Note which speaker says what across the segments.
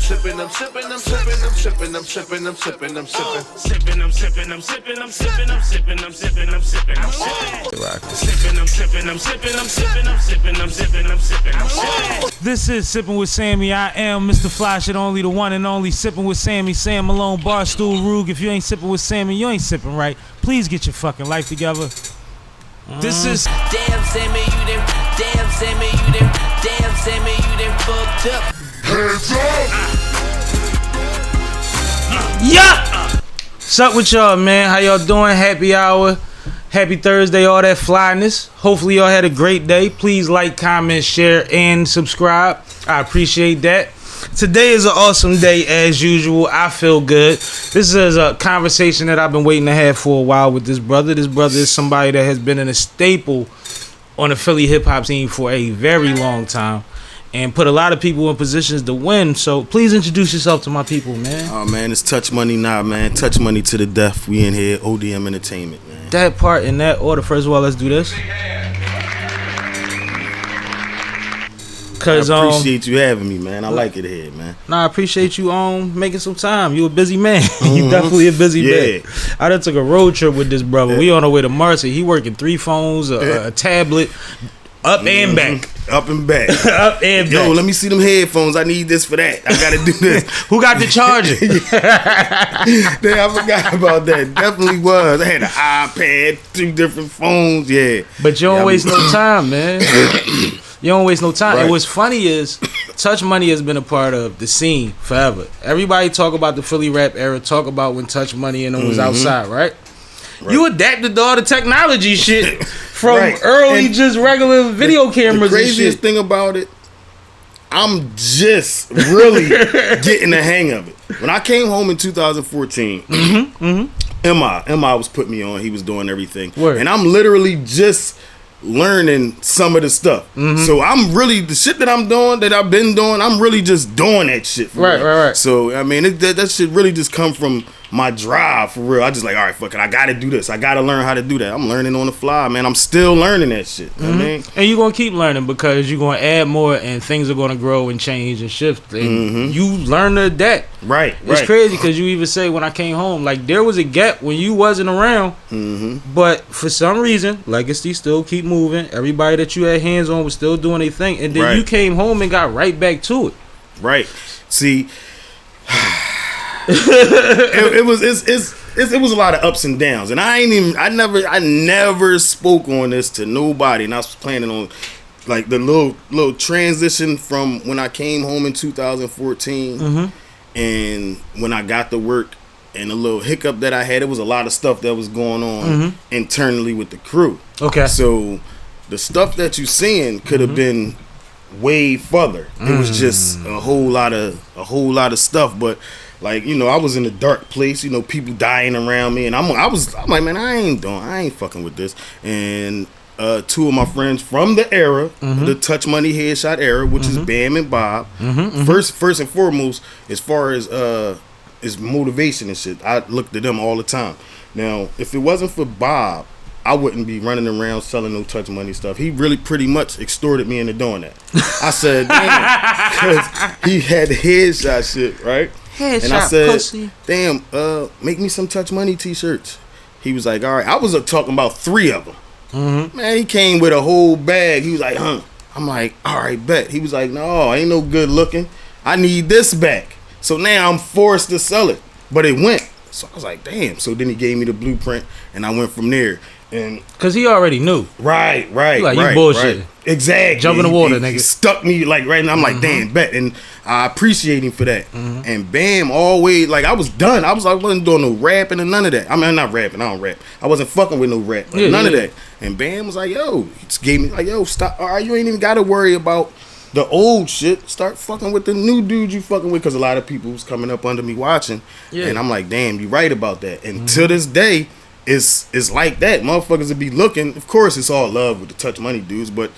Speaker 1: sipping, I'm sipping, I'm sipping, I'm sipping, I'm sipping, I'm sipping, I'm sipping. Sipping, I'm sipping, I'm sipping, I'm sipping, I'm sipping, I'm sipping, I'm sipping, I'm sipping. Sipping, I'm sipping, I'm sipping, I'm sipping, I'm sipping, I'm sipping, I'm sipping, I'm sipping. This is Sippin' with Sammie. I am Mr. Fly Shit Only, the one and only Sippin' with Sammie, Sam Malone, Barstool, Rug. If you ain't sippin' with Sammie, you ain't sippin' right. Please get your fucking life together. This is
Speaker 2: damn Sammie, you done. Damn Sammie, you done. Damn Sammie, you done fucked up.
Speaker 1: Hands up.
Speaker 3: Yup. What's up with y'all, man? How y'all doing? Happy hour. Happy Thursday, all that flyness. Hopefully y'all had a great day. Please like, comment, share, and subscribe. I appreciate that. Today is an awesome day as usual. I feel good. This is a conversation that I've been waiting to have for a while with this brother. This brother is somebody that has been in a staple on the Philly hip-hop scene for a very long time and put a lot of people in positions to win. So please introduce yourself to my people, man.
Speaker 4: Oh, man, it's Touch Money now, man. Touch Money to the death. We in here, ODM Entertainment, man.
Speaker 3: That part in that order. First of all, let's do this.
Speaker 4: I appreciate you having me, man. I like it here, man.
Speaker 3: Nah, I appreciate you making some time. You a busy man. You definitely a busy man. I done took a road trip with this brother. We on our way to Marcy. He working 3 phones, a tablet, up and back.
Speaker 4: Up and back.
Speaker 3: Up and back.
Speaker 4: Yo, let me see them headphones. I need this for that. I gotta do this.
Speaker 3: Who got the charger?
Speaker 4: Damn, I forgot about that. Definitely was. I had an iPad, 2 different phones. Yeah.
Speaker 3: But you don't waste no time, man. You don't waste no time.
Speaker 4: Right.
Speaker 3: And what's funny is Touch Money has been a part of the scene forever. Everybody talk about the Philly rap era, talk about when Touch Money and them was outside, right? You adapted to all the technology shit from early and just regular video cameras.
Speaker 4: The craziest thing about it, I'm just really getting the hang of it. When I came home in 2014, MI was putting me on. He was doing everything.
Speaker 3: Word.
Speaker 4: And I'm literally just learning some of the stuff. So I'm really, the shit that I'm doing, that I've been doing, I'm really just doing that shit for real.
Speaker 3: Right.
Speaker 4: So, I mean, that shit really just come from my drive for real. I just like, all right, fuck it, I gotta do this. I gotta learn how to do that. I'm learning on the fly, man. I'm still learning that shit. You know what I mean?
Speaker 3: And you're gonna keep learning because you're gonna add more and things are gonna grow and change and shift. And you learn to adapt.
Speaker 4: Right.
Speaker 3: It's crazy because you even say when I came home, like there was a gap when you wasn't around, but for some reason, legacy still keep moving. Everybody that you had hands on was still doing their thing, and then you came home and got right back to it.
Speaker 4: Right. See, it was a lot of ups and downs, and I never spoke on this to nobody, and I was planning on like the little transition from when I came home in 2014 and when I got to work, and the little hiccup that I had. It was a lot of stuff that was going on internally with the crew. Okay, so the stuff that you seeing could have been way further. It was just a whole lot of stuff, but like, you know, I was in a dark place, you know, people dying around me, and I'm like, man, I ain't fucking with this. And 2 of my friends from the era, the Touch Money headshot era, which is Bam and Bob. First and foremost, as far as motivation and shit, I looked at them all the time. Now, if it wasn't for Bob, I wouldn't be running around selling no Touch Money stuff. He really pretty much extorted me into doing that. I said, damn, because he had the headshot shit, right?
Speaker 3: Headshot,
Speaker 4: and I said,
Speaker 3: pussy.
Speaker 4: Damn, make me some Touch Money t-shirts. He was like, all right. I was talking about 3 of them. Man, he came with a whole bag. He was like, huh. I'm like, all right, bet. He was like, no, ain't no good looking. I need this back. So now I'm forced to sell it. But it went. So I was like, damn. So then he gave me the blueprint, and I went from there. And
Speaker 3: cause he already knew.
Speaker 4: Right.
Speaker 3: You bullshit.
Speaker 4: Right. Exactly.
Speaker 3: Jump in the water,
Speaker 4: he
Speaker 3: nigga.
Speaker 4: Stuck me like right now. I'm like, damn, bet. And I appreciate him for that. And Bam always, like, I was done. I wasn't doing no rapping and none of that. I mean, I'm not rapping. I don't rap. I wasn't fucking with no rap. Like, none of that. And Bam was like, yo, he just gave me like, yo, stop. All right, you ain't even got to worry about the old shit. Start fucking with the new dude you fucking with. Because a lot of people was coming up under me watching. Yeah. And I'm like, damn, you right about that. And to this day, it's like that. Motherfuckers would be looking. Of course, it's all love with the Touch Money dudes, but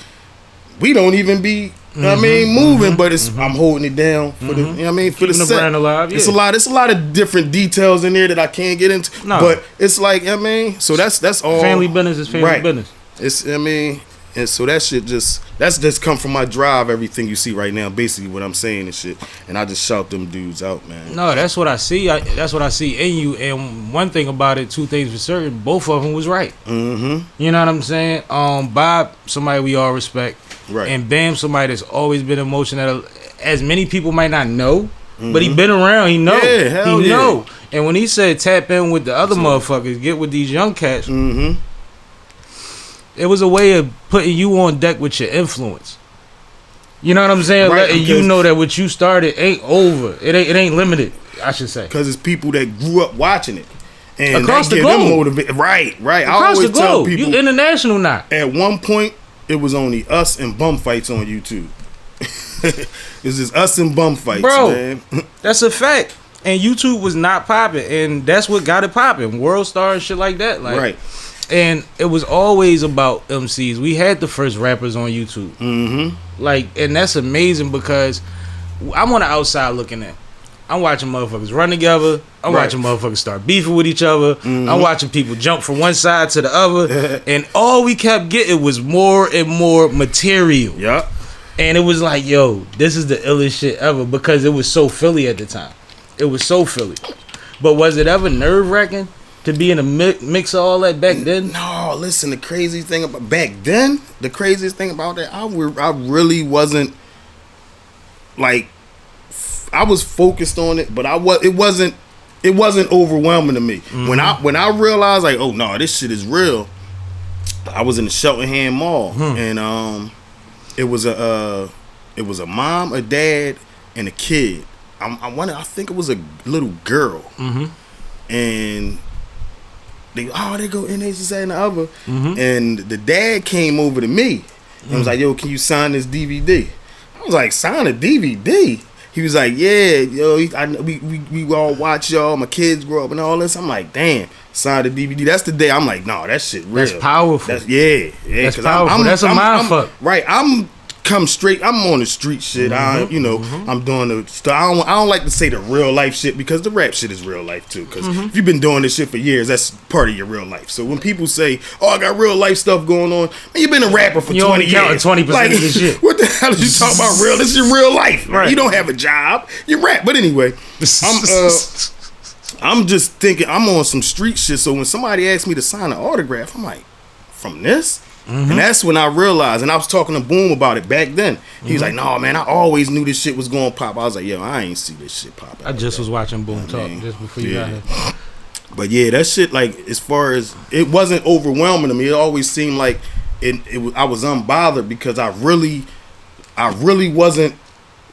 Speaker 4: we don't even be, you know what I mean, moving. But it's I'm holding it down for the, you know what I mean, for
Speaker 3: keeping
Speaker 4: the set.
Speaker 3: Brand alive. Yeah.
Speaker 4: It's a lot of different details in there that I can't get into. No. But it's like, you know what I mean, so that's all.
Speaker 3: Family business is family business.
Speaker 4: It's, I mean, And so that's just come from my drive. Everything you see right now, basically what I'm saying and shit. And I just shout them dudes out, man.
Speaker 3: No, that's what I see. That's what I see in you. And one thing about it, two things for certain, both of them was right.
Speaker 4: Mm-hmm.
Speaker 3: You know what I'm saying? Bob, somebody we all respect.
Speaker 4: Right.
Speaker 3: And Bam, somebody that's always been emotional. As many people might not know, but he been around. He know.
Speaker 4: Yeah, hell
Speaker 3: he
Speaker 4: yeah.
Speaker 3: know. And when he said tap in with the other motherfuckers, get with these young cats, it was a way of putting you on deck with your influence. You know what I'm saying?
Speaker 4: Right,
Speaker 3: Letting you know that what you started ain't over. It ain't limited, I should say.
Speaker 4: Because it's people that grew up watching it. And
Speaker 3: Across
Speaker 4: that
Speaker 3: the
Speaker 4: give them
Speaker 3: globe.
Speaker 4: Right. I
Speaker 3: Across
Speaker 4: always
Speaker 3: the
Speaker 4: tell
Speaker 3: globe.
Speaker 4: people,
Speaker 3: You international now.
Speaker 4: at one point, it was only us and bum fights on YouTube. It's just us and bum fights,
Speaker 3: Bro,
Speaker 4: man.
Speaker 3: that's a fact. And YouTube was not popping. And that's what got it popping. World Star and shit like that. Like,
Speaker 4: Right.
Speaker 3: And it was always about MCs. We had the first rappers on YouTube.
Speaker 4: Mm-hmm.
Speaker 3: Like, and that's amazing because I'm on the outside looking in. I'm watching motherfuckers run together. I'm
Speaker 4: Right.
Speaker 3: watching motherfuckers start beefing with each other. I'm watching people jump from one side to the other. And all we kept getting was more and more material.
Speaker 4: Yup.
Speaker 3: And it was like, yo, this is the illest shit ever because it was so Philly at the time. It was so Philly. But was it ever nerve-wracking to be in a mix of all that back then?
Speaker 4: No, listen, the crazy thing about back then, the craziest thing about that, I really wasn't like, I was focused on it, but it wasn't overwhelming to me. When I realized like, oh no, this shit is real, I was in the Cheltenham Mall and it was a mom, a dad, and a kid. I think it was a little girl, and they go in this and the other, and the dad came over to me and was like, "Yo, can you sign this DVD?" I was like, "Sign a DVD?" He was like, "Yeah, yo, we all watch y'all. My kids grow up and all this." I'm like, "Damn, sign the DVD." That's the day I'm like, "No, that shit real.
Speaker 3: That's powerful.
Speaker 4: That's yeah.
Speaker 3: That's
Speaker 4: 'Cause
Speaker 3: powerful. That's a mind fuck.
Speaker 4: Right, I'm on the street shit. I'm doing the stuff. I don't like to say the real life shit because the rap shit is real life too. Because if you've been doing this shit for years, that's part of your real life. So when people say, "Oh, I got real life stuff going on," man, you've been a rapper for 20 years.
Speaker 3: 20% of the shit.
Speaker 4: What the hell are you talking about? Real? This is your real life.
Speaker 3: Right.
Speaker 4: You don't have a job. You rap. But anyway, I'm just thinking I'm on some street shit. So when somebody asks me to sign an autograph, I'm like, from this? And that's when I realized, and I was talking to Boom about it back then. He was like, "No, man, I always knew this shit was going to pop." I was like, "Yo, I ain't see this shit popping."
Speaker 3: I just was watching Boom talk just before you got here.
Speaker 4: But yeah, that shit, like, as far as, it wasn't overwhelming to me. It always seemed like I was unbothered because I really wasn't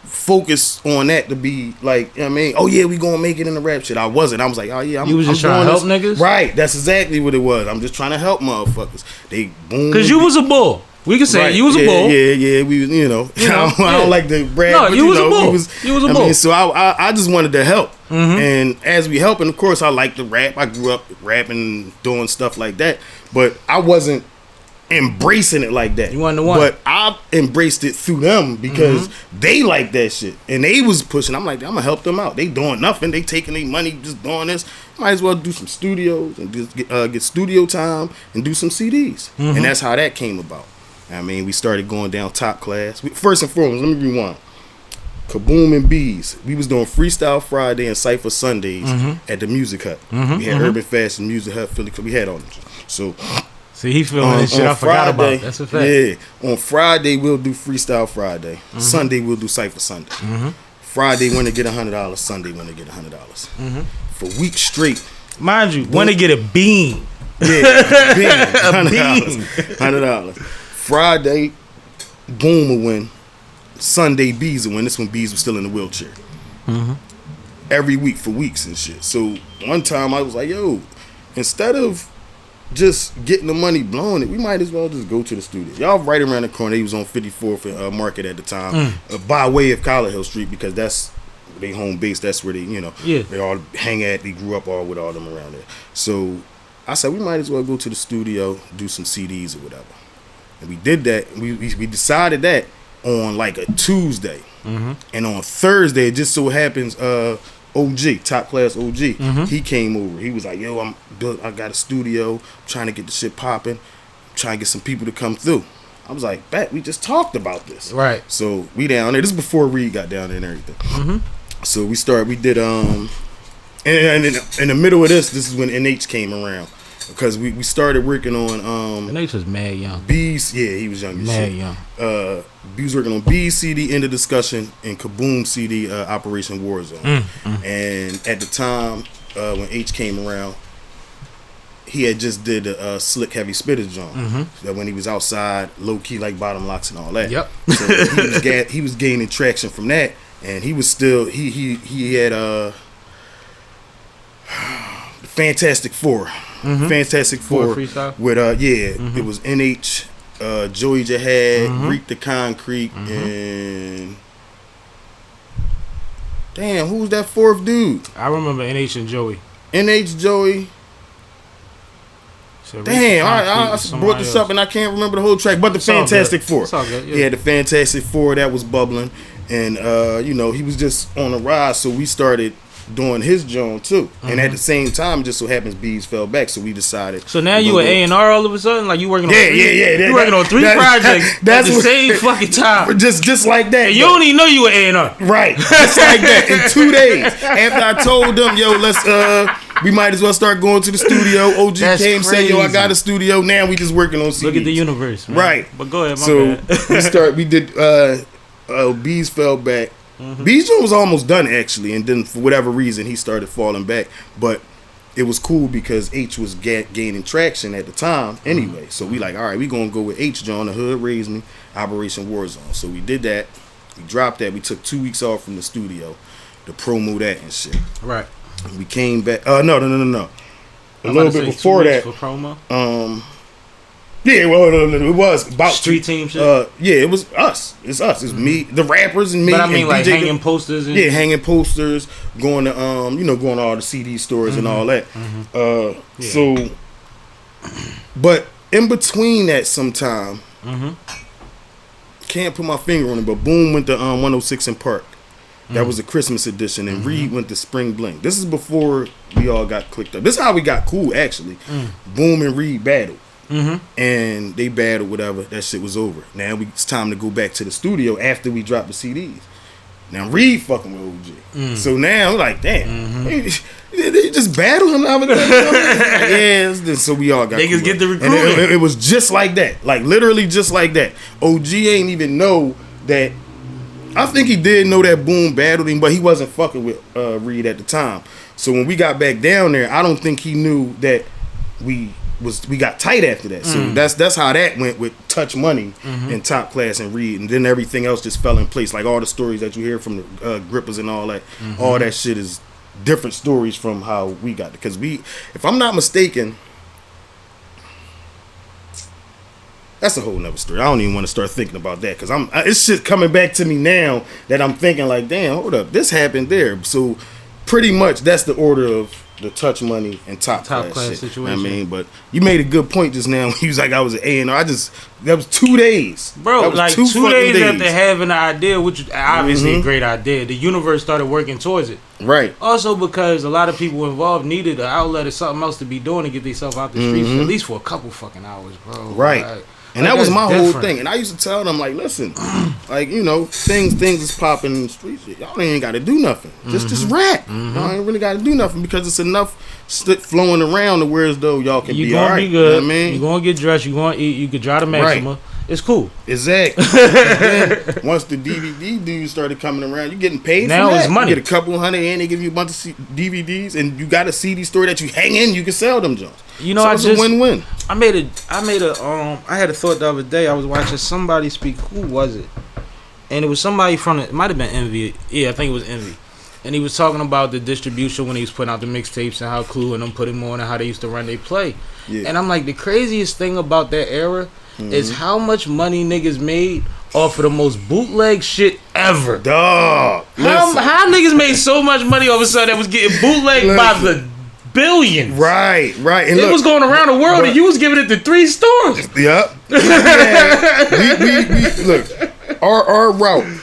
Speaker 4: focused on that to be like, you know what I mean? Oh yeah, we gonna make it in the rap shit. I wasn't. I was like, oh yeah,
Speaker 3: You was just trying to help niggas?
Speaker 4: Right, that's exactly what it was. I'm just trying to help motherfuckers. They boom.
Speaker 3: Because you was a bull. We can say
Speaker 4: Right.
Speaker 3: you was a bull.
Speaker 4: Yeah. We was, I don't like the brag.
Speaker 3: No,
Speaker 4: but
Speaker 3: you was a bull.
Speaker 4: You
Speaker 3: was a bull.
Speaker 4: so I just wanted to help. And as we helping, of course, I like to rap. I grew up rapping, doing stuff like that. But I wasn't embracing it like that.
Speaker 3: You wasn't the one.
Speaker 4: But I embraced it through them because they like that shit. And they was pushing. I'm like, I'm going to help them out. They doing nothing. They taking their money just doing this. Might as well do some studios and just get studio time and do some CDs. And that's how that came about. I mean, we started going down top class. First and foremost, let me rewind. KABOOM and BEEZ. We was doing Freestyle Friday and Cypher Sundays at the Music Hut. We had Urban Fashion, Music Hut, Philly. We had all them. So,
Speaker 3: see, he feeling this shit I forgot about. That's a fact.
Speaker 4: Yeah. On Friday, we'll do Freestyle Friday. Sunday, we'll do Cypher Sunday. Friday, when they get $100. Sunday, when they get $100. For weeks straight.
Speaker 3: Mind you, when they get a bean.
Speaker 4: Yeah, $100. $100. Friday, Boom will win. Sunday, BEEZ will win. This when BEEZ was still in the wheelchair. Every week for weeks and shit. So one time I was like, yo, instead of just getting the money, blowing it, we might as well just go to the studio. Y'all right around the corner. He was on 54th Market at the time, by way of Collar Hill Street, because that's their home base. That's where they, they all hang at. They grew up all with all them around there. So I said, we might as well go to the studio, do some CDs or whatever. And we did that. We decided that on like a Tuesday. And on Thursday, it just so happens, OG, top class OG, he came over. He was like, yo, I got a studio. I'm trying to get the shit popping. I'm trying to get some people to come through. I was like, bet, we just talked about this.
Speaker 3: Right.
Speaker 4: So we down there. This is before Reed got down there and everything. So we did, and in the middle of this is when NH came around. Because we started working on
Speaker 3: NH was mad young.
Speaker 4: BEEZ, yeah, he was young as shit.
Speaker 3: Young.
Speaker 4: We was working on BEEZ CD, End of Discussion, and KABOOM CD, Operation Warzone. And at the time, when H came around, he had just did a Slick Heavy Spitters joint. That when he was outside, low key like bottom locks and all that.
Speaker 3: Yep.
Speaker 4: So he was gaining traction from that, and he was still he had Fantastic Four. Fantastic Four
Speaker 3: freestyle?
Speaker 4: with it was NH, Joey Jihad, Reek the Concrete, and damn, who's that fourth dude?
Speaker 3: I remember NH and Joey.
Speaker 4: NH, Joey.
Speaker 3: So
Speaker 4: Damn, I brought this up and I can't remember the whole track, but the Fantastic Four.
Speaker 3: It's all good, yeah.
Speaker 4: Yeah, the Fantastic Four that was bubbling, and he was just on a rise, so we started doing his joint too. And at the same time, just so happens BEEZ fell back, so we decided.
Speaker 3: So now you an A&R all of a sudden, like you working on
Speaker 4: you
Speaker 3: working on three projects at the same fucking time.
Speaker 4: Just like that.
Speaker 3: And you don't even know you an A&R.
Speaker 4: Right, just like that. In 2 days, after I told them, yo, let's we might as well start going to the studio. OG
Speaker 3: That's
Speaker 4: came, said, yo, I
Speaker 3: crazy.
Speaker 4: got a studio. Now we just working on CDs.
Speaker 3: Look at the universe, man.
Speaker 4: Right.
Speaker 3: But go ahead, my bad.
Speaker 4: we did BEEZ fell back. BEEZ was almost done actually, and then for whatever reason he started falling back. But it was cool because H was gaining traction at the time anyway. So we like, all right, we gonna go with H John, The Hood Raised Me, Operation Warzone. So we did that. We dropped that. We took 2 weeks off from the studio to promo that and shit.
Speaker 3: Right.
Speaker 4: We came back. No. A
Speaker 3: I'm
Speaker 4: little
Speaker 3: about to
Speaker 4: bit
Speaker 3: say
Speaker 4: before
Speaker 3: 2 weeks
Speaker 4: that.
Speaker 3: for promo.
Speaker 4: Yeah, well, it was about
Speaker 3: Street team shit.
Speaker 4: Yeah, it was us. It's us. It's me, the rappers, and me.
Speaker 3: But I mean,
Speaker 4: and
Speaker 3: like
Speaker 4: DJ
Speaker 3: hanging posters. And
Speaker 4: hanging posters, going to going to all the CD stores and all that. So, but in between that, sometime, can't put my finger on it, but Boom went to 106 in Park. That was the Christmas edition, and Reed went to Spring Bling. This is before we all got clicked up. This is how we got cool, actually. Boom and Reed battled. And they battled, whatever. That shit was over. Now it's time to go back to the studio after we dropped the CDs. Now Reed fucking with OG. So now I'm like, damn, they just battle him. So we all got
Speaker 3: Niggas
Speaker 4: cool.
Speaker 3: get the
Speaker 4: And
Speaker 3: recruiting.
Speaker 4: it was just like that, like literally just like that. OG ain't even know that. I think he did know that Boom battled him, but he wasn't fucking with Reed at the time. So when we got back down there, I don't think he knew that we got tight after that. So that's how that went with Touch Money and Top Class and Reed, and then everything else just fell in place. Like all the stories that you hear from the grippers and all that, all that shit is different stories from how we got it. Because if I'm not mistaken, that's a whole nother story. I don't even want to start thinking about that because it's shit coming back to me now that I'm thinking like, damn, hold up, this happened there. So pretty much that's the order of the Touch Money and top class shit.
Speaker 3: situation.
Speaker 4: You know what I mean, but you made a good point just now when he was like, I was an A&R. That was 2 days,
Speaker 3: Bro,
Speaker 4: that was
Speaker 3: like
Speaker 4: 2
Speaker 3: 2 days
Speaker 4: fucking
Speaker 3: after having the idea, which is obviously a great idea, the universe started working towards it.
Speaker 4: Right.
Speaker 3: Also because a lot of people involved needed an outlet or something else to be doing to get themselves out the streets, at least for a couple fucking hours, bro.
Speaker 4: Right.
Speaker 3: Like,
Speaker 4: and that was my
Speaker 3: that's
Speaker 4: whole
Speaker 3: different.
Speaker 4: thing. And I used to tell them, like, listen, like, things is popping in the streets. Y'all ain't got to do nothing. Just rap. Y'all ain't really got to do nothing because it's enough shit flowing around to where as though y'all can
Speaker 3: You
Speaker 4: be
Speaker 3: gonna
Speaker 4: all right.
Speaker 3: be good.
Speaker 4: You know what I mean?
Speaker 3: You gonna get dressed. You gonna eat. You could drive the Maxima. It's cool.
Speaker 4: Exactly. Then, once the DVD dudes started coming around, you getting paid
Speaker 3: Now
Speaker 4: for that.
Speaker 3: it's money.
Speaker 4: You get a couple hundred and they give you a bunch of DVDs, and you got a CD store that you hang in. You can sell them joints.
Speaker 3: You know,
Speaker 4: so
Speaker 3: I
Speaker 4: it's
Speaker 3: just
Speaker 4: a win-win.
Speaker 3: I had a thought the other day. I was watching somebody speak. Who was it? And it was somebody from it might have been Envy. Yeah, I think it was Envy. And he was talking about the distribution when he was putting out the mixtapes and how Clue and them put him on and how they used to run their play.
Speaker 4: Yeah.
Speaker 3: And I'm like, the craziest thing about that era is how much money niggas made off of the most bootleg shit ever.
Speaker 4: Dog.
Speaker 3: How niggas made so much money all of a sudden that was getting bootlegged by the billions?
Speaker 4: Right. And
Speaker 3: It was going around the world and you was giving it to 3 stores.
Speaker 4: Yep. we look, our route.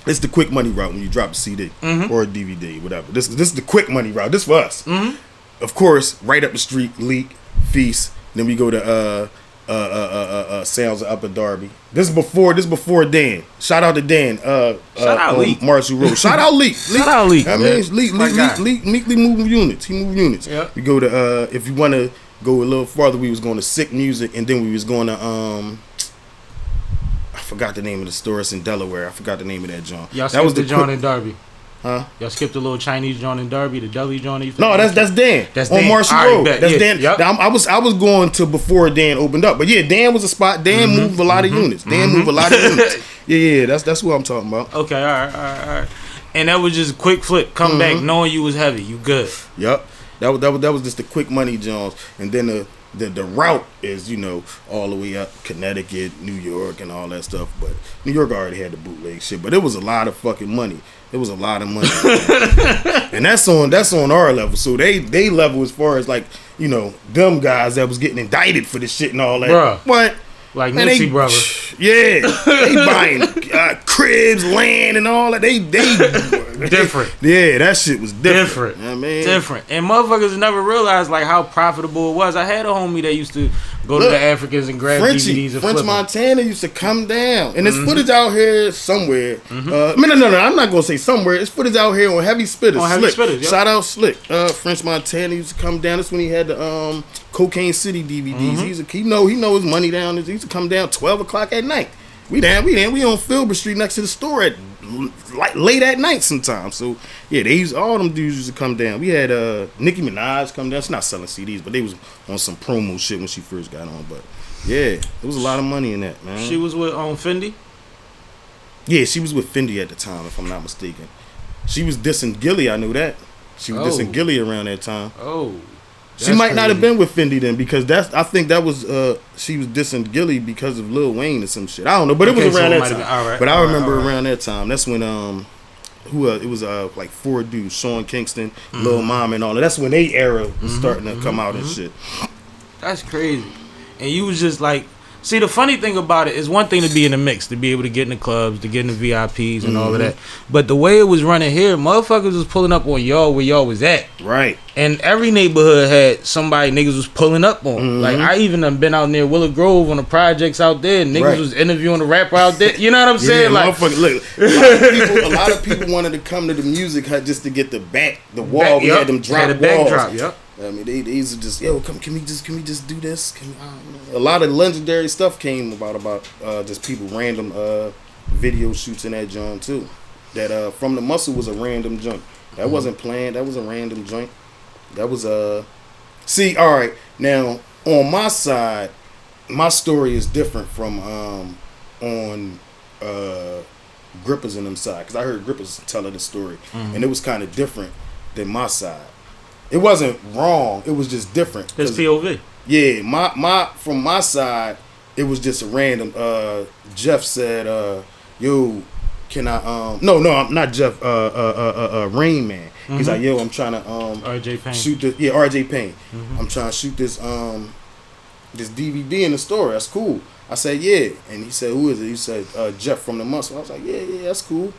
Speaker 4: It's the quick money route when you drop a CD or a DVD, whatever. This is the quick money route. This for us. Of course, right up the street, Leak, Feast. Then we go to Sounds of Upper Darby. This is before Dan. Shout out to Dan.
Speaker 3: Shout out Leak.
Speaker 4: Marshall Road. Shout out Leak.
Speaker 3: Shout out Leak.
Speaker 4: I mean, Leak moving units. He moved units.
Speaker 3: Yep.
Speaker 4: We go to if you want to go a little farther, we was going to Sick Music, and then we was going to I forgot the name of the store. It's in Delaware. I forgot the name of that joint.
Speaker 3: Y'all
Speaker 4: That was
Speaker 3: skipped the joint in Darby.
Speaker 4: Huh?
Speaker 3: Y'all skipped the little Chinese joint in Derby, the deli joint.
Speaker 4: No, that's Dan.
Speaker 3: That's
Speaker 4: on
Speaker 3: Dan.
Speaker 4: Marshall
Speaker 3: All right,
Speaker 4: Road.
Speaker 3: bet.
Speaker 4: That's
Speaker 3: Yeah,
Speaker 4: Dan.
Speaker 3: yep.
Speaker 4: I was going to before Dan opened up, but yeah, Dan was a spot. Dan moved a lot of units. Dan moved a lot of units. Yeah, that's what I'm talking about.
Speaker 3: Okay, all right. And that was just a quick flip. Come back knowing you was heavy. You good.
Speaker 4: Yep. That was just the quick money Jones, and then the route is all the way up Connecticut, New York, and all that stuff. But New York already had the bootleg shit, but it was a lot of fucking money. It was a lot of money, and that's on our level. So they level as far as like them guys that was getting indicted for this shit and all that.
Speaker 3: Bruh.
Speaker 4: What?
Speaker 3: Like Nipsey brother.
Speaker 4: Yeah, they buying cribs, land, and all that. They
Speaker 3: Different.
Speaker 4: Yeah, that shit was different.
Speaker 3: Different.
Speaker 4: I mean,
Speaker 3: different. And motherfuckers never realized like how profitable it was. I had a homie that used to go to the Africans and grab DVDs and
Speaker 4: French
Speaker 3: flip them.
Speaker 4: Montana used to come down, and there's footage out here somewhere. No, I'm not gonna say somewhere. It's footage out here on Heavy Spitters.
Speaker 3: On Heavy
Speaker 4: Slick.
Speaker 3: Spitters, yep.
Speaker 4: Shout out Slick. French Montana used to come down. That's when he had the Cocaine City DVDs. He know his money down. He used to come down 12 o'clock at night. We on Filbert Street next to the store at late at night sometimes. So yeah, all them dudes used to come down. We had Nicki Minaj come down. She's not selling CDs, but they was on some promo shit when she first got on. But yeah, there was a lot of money in that, man.
Speaker 3: She was with Fendi?
Speaker 4: Yeah, she was with Fendi at the time, if I'm not mistaken. She was dissing Gilly, I knew that. She was dissing Gilly around that time.
Speaker 3: Oh.
Speaker 4: She might not have been with Fendi then, because I think that was she was dissing Gilly because of Lil Wayne or some shit. I don't know, but it was around that time. But I remember around that time. That's when it was like four dudes, Sean Kingston, Lil Mama, and all that. That's when they era was starting to come out and shit.
Speaker 3: That's crazy. And you was just like, see, the funny thing about it is one thing to be in the mix, to be able to get in the clubs, to get in the VIPs and all of that. But the way it was running here, motherfuckers was pulling up on y'all where y'all was at.
Speaker 4: Right.
Speaker 3: And every neighborhood had somebody niggas was pulling up on. Like, I even done been out near Willow Grove on the projects out there. Niggas was interviewing the rapper out there. You know what I'm saying?
Speaker 4: Yeah,
Speaker 3: like,
Speaker 4: look, a lot of people wanted to come to the music hut just to get the wall. We had them drop walls.
Speaker 3: Yep.
Speaker 4: I mean, they used to just, can we just do this? A lot of legendary stuff came about just people random video shoots in that joint too. That From the Muscle was a random joint. That wasn't planned. That was a random joint. That was See, all right. Now on my side, my story is different from on Grippers and them side, because I heard Grippers telling the story, and it was kind of different than my side. It wasn't wrong. It was just different.
Speaker 3: It's POV.
Speaker 4: Yeah, my from my side, it was just a random. Jeff said, "Yo, can I?" No, I'm not Jeff. Rain Man. He's like, "Yo, I'm trying to
Speaker 3: RJ Payne.
Speaker 4: shoot this." Yeah, RJ Payne. I'm trying to shoot this this DVD in the store. That's cool. I said, "Yeah," and he said, "Who is it?" He said, "Jeff from the Muscle." I was like, "Yeah, that's cool."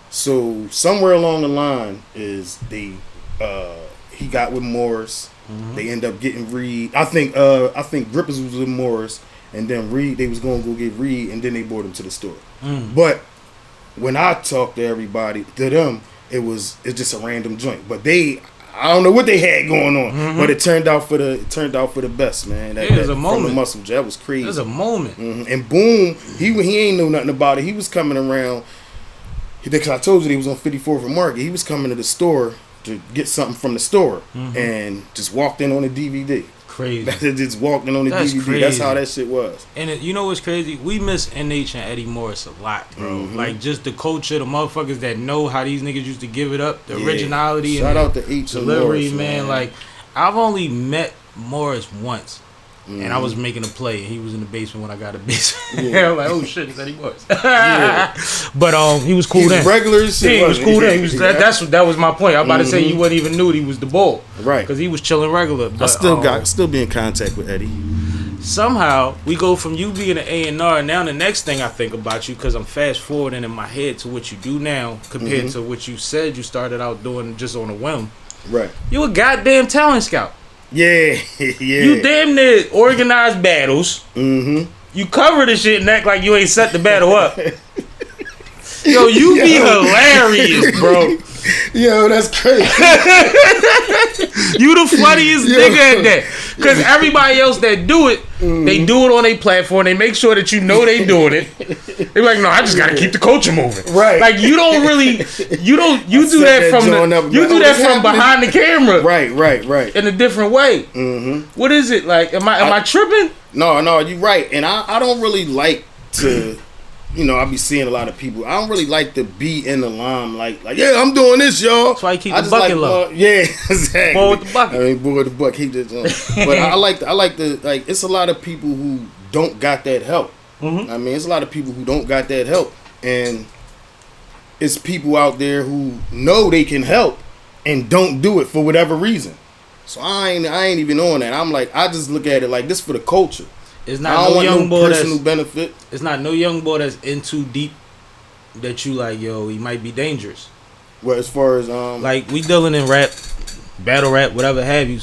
Speaker 4: So somewhere along the line is he got with Morris. They end up getting Reed. I think Grippers was with Morris, and then Reed, they was going to go get Reed, and then they brought him to the store. But when I talked to everybody, to them, it's just a random joint. But I don't know what they had going on, but it turned out for the best, man.
Speaker 3: It was a moment.
Speaker 4: From the Muscle, that was crazy.
Speaker 3: It was a moment.
Speaker 4: And Boom, he ain't know nothing about it. He was coming around. Because I told you he was on 54th and Market. He was coming to the store to get something from the store, and just walked in on a DVD.
Speaker 3: Crazy.
Speaker 4: Just walked in on the DVD.
Speaker 3: Crazy.
Speaker 4: That's how that shit was.
Speaker 3: And you know what's crazy? We miss NH and Eddie Morris a lot, bro. Like, just the culture, the motherfuckers that know how these niggas used to give it up, the originality.
Speaker 4: Shout
Speaker 3: and
Speaker 4: out to H
Speaker 3: delivery,
Speaker 4: Morris,
Speaker 3: man. Like, I've only met Morris once. And I was making a play, and he was in the basement when I got a basement. I'm like, oh shit, it's Eddie Morris. But he was cool then.
Speaker 4: Regular shit.
Speaker 3: He was cool then. That was my point. I'm about to say you wouldn't even knew he was the bull,
Speaker 4: right?
Speaker 3: Because he was chilling regular. But,
Speaker 4: still be in contact with Eddie.
Speaker 3: Somehow we go from you being an A&R. Now the next thing I think about you, because I'm fast forwarding in my head to what you do now compared to what you said you started out doing just on a whim.
Speaker 4: Right.
Speaker 3: You a goddamn talent scout.
Speaker 4: Yeah.
Speaker 3: You damn near organize battles. you cover the shit and act like you ain't set the battle up. Yo, you be hilarious, bro.
Speaker 4: Yo, that's crazy.
Speaker 3: You the funniest nigga at that. Cause everybody else that do it, they do it on their platform. They make sure that you know they doing it. They're like, no, I just gotta keep the culture moving.
Speaker 4: Right.
Speaker 3: Like you don't really, you do that from behind the camera.
Speaker 4: Right.
Speaker 3: In a different way.
Speaker 4: Mm-hmm.
Speaker 3: What is it like? Am I tripping?
Speaker 4: No, you right. And I don't really like to. You know, I be seeing a lot of people. I don't really like to be in the limelight. Like, yeah, I'm doing this, y'all.
Speaker 3: That's why you keep the bucket low.
Speaker 4: Yeah, exactly.
Speaker 3: Ball with the bucket.
Speaker 4: I mean, ball with the bucket. Keep this on. But I like the like. It's a lot of people who don't got that help.
Speaker 3: Mm-hmm.
Speaker 4: I mean, it's a lot of people who don't got that help, and it's people out there who know they can help and don't do it for whatever reason. So I ain't even on that. I'm like, I just look at it like this for the culture.
Speaker 3: It's not no young boy
Speaker 4: personal benefit.
Speaker 3: It's not no young boy that's in too deep that you like, yo, he might be dangerous.
Speaker 4: Well, as far as
Speaker 3: like we dealing in rap, battle rap, whatever have you.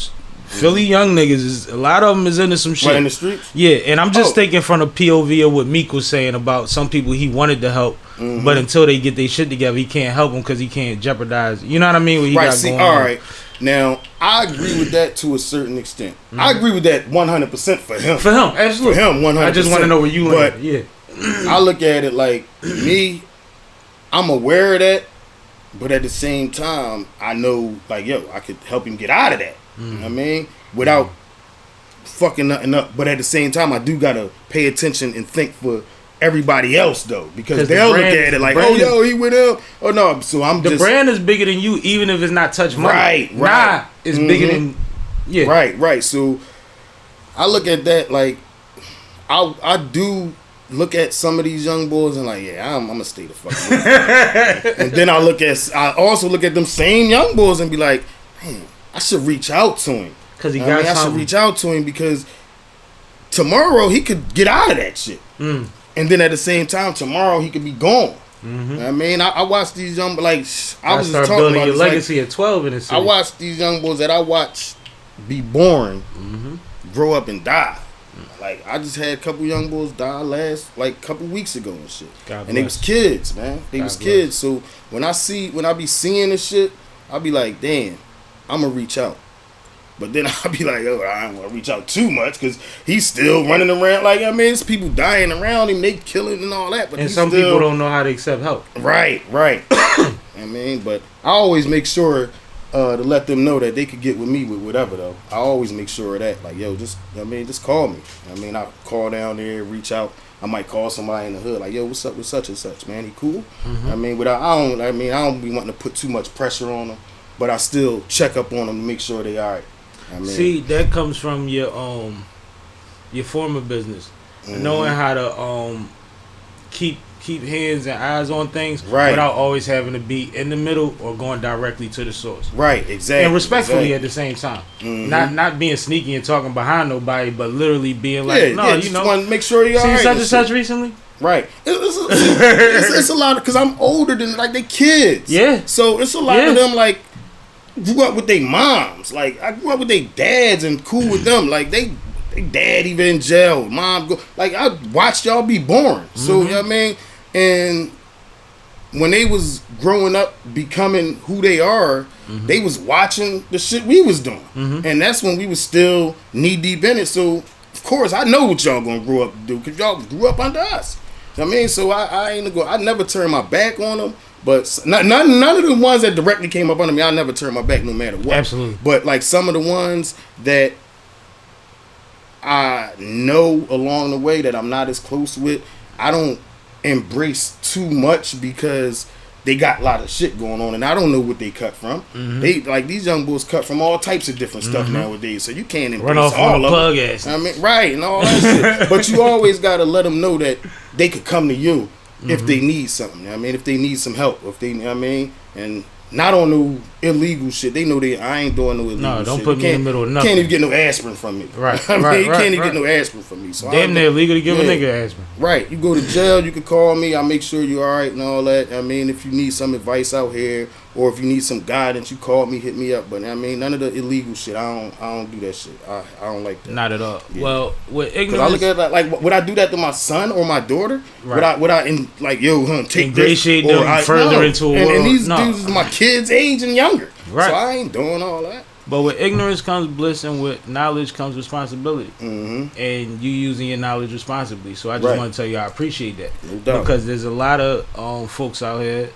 Speaker 3: Philly young niggas is a lot of them is into some shit.
Speaker 4: Right in the streets.
Speaker 3: Yeah, and I'm just thinking from the POV of what Meek was saying about some people he wanted to help, but until they get their shit together, he can't help them because he can't jeopardize. You know what I mean? What he got going
Speaker 4: all
Speaker 3: on.
Speaker 4: right. Now, I agree with that to a certain extent. I agree with that 100% for him.
Speaker 3: For him, absolutely.
Speaker 4: For him, 100%.
Speaker 3: I just want to know where you
Speaker 4: land.
Speaker 3: But yeah,
Speaker 4: I look at it like me. I'm aware of that, but at the same time, I know like yo, I could help him get out of that. You know what I mean? Without fucking nothing up. But at the same time, I do gotta pay attention and think for everybody else though, because they'll look at it like, oh yo, he went up. Oh no, so I'm
Speaker 3: the
Speaker 4: just
Speaker 3: brand is bigger than you, even if it's not touch money.
Speaker 4: Right.
Speaker 3: Nah, it's bigger than
Speaker 4: Right. So I look at that like I do look at some of these young boys and like, yeah, I'm gonna stay the fuck away. And then I also look at them same young boys and be like, man, I should reach out to him.
Speaker 3: Cause he
Speaker 4: I should reach out to him because tomorrow he could get out of that shit. And then at the same time, tomorrow he could be gone. You know what I mean, I watch these young like I was just talking
Speaker 3: building
Speaker 4: about
Speaker 3: your
Speaker 4: this,
Speaker 3: legacy at 12 in the city.
Speaker 4: I watch these young boys that I watch be born, grow up and die. Like I just had a couple young boys die couple weeks ago and shit. And they was kids, man. They was kids. So when I be seeing this shit, I'll be like, damn, I'm gonna reach out. But then I'll be like, oh, I don't want to reach out too much because he's still running around. Like, I mean, there's people dying around him, they killing and all that. But
Speaker 3: and some people don't know how to accept help. Right.
Speaker 4: I mean, but I always make sure to let them know that they could get with me with whatever, though. I always make sure of that. Like, yo, just call me. I mean, I'll call down there, reach out. I might call somebody in the hood, like, yo, what's up with such and such, man? He cool? I mean, I don't be wanting to put too much pressure on them, but I still check up on them to make sure they all right. I mean,
Speaker 3: see, that comes from your former business, knowing how to keep hands and eyes on things without always having to be in the middle or going directly to the source.
Speaker 4: Right, exactly.
Speaker 3: And respectfully at the same time, not being sneaky and talking behind nobody, but literally being like, you know,
Speaker 4: want to make sure you're all right.
Speaker 3: See such and such recently.
Speaker 4: Right, it's a lot because I'm older than like they kids.
Speaker 3: Yeah,
Speaker 4: so it's a lot of them like. Grew up with their moms. Like I grew up with their dads and cool with them. Like they dad even in jail. Mom go like I watched y'all be born. So you know what I mean? And when they was growing up becoming who they are, they was watching the shit we was doing. And that's when we was still knee deep in it. So of course I know what y'all gonna grow up to do because y'all grew up under us. You know what I mean? So I never turn my back on them. But none of the ones that directly came up under me, I never turn my back no matter what.
Speaker 3: Absolutely.
Speaker 4: But like some of the ones that I know along the way that I'm not as close with, I don't embrace too much because they got a lot of shit going on and I don't know what they cut from. They like these young boys cut from all types of different stuff nowadays, so you can't embrace
Speaker 3: run off
Speaker 4: all of
Speaker 3: plug
Speaker 4: it.
Speaker 3: ass.
Speaker 4: I mean, right, and all that shit. But you always gotta let them know that they could come to you. If they need something, you know what I mean, if they need some help, if they, you know what I mean, and not on no illegal shit. They know I ain't doing no illegal shit.
Speaker 3: No, don't put me in the middle of nothing.
Speaker 4: You can't even get no aspirin from me.
Speaker 3: Right,
Speaker 4: I mean, you can't even
Speaker 3: right.
Speaker 4: get no aspirin from me. So
Speaker 3: damn near illegal to give a nigga aspirin.
Speaker 4: Right, you go to jail, you can call me. I make sure you all right and all that. I mean, if you need some advice out here or if you need some guidance, you call me, hit me up. But I mean, none of the illegal shit. I don't do that shit. I don't like that.
Speaker 3: Not at all.
Speaker 4: Yeah.
Speaker 3: Well, with ignorance,
Speaker 4: because I look at that like, would I do that to my son or my daughter?
Speaker 3: Right.
Speaker 4: Would I take
Speaker 3: ingratiate
Speaker 4: this,
Speaker 3: them further into a world?
Speaker 4: And these dudes is my kids' age and younger.
Speaker 3: Right.
Speaker 4: So I ain't doing all that.
Speaker 3: But with ignorance comes bliss, and with knowledge comes responsibility.
Speaker 4: Mm-hmm.
Speaker 3: And you using your knowledge responsibly. So I just want to tell you I appreciate that.
Speaker 4: No doubt.
Speaker 3: Because there's a lot of folks out here,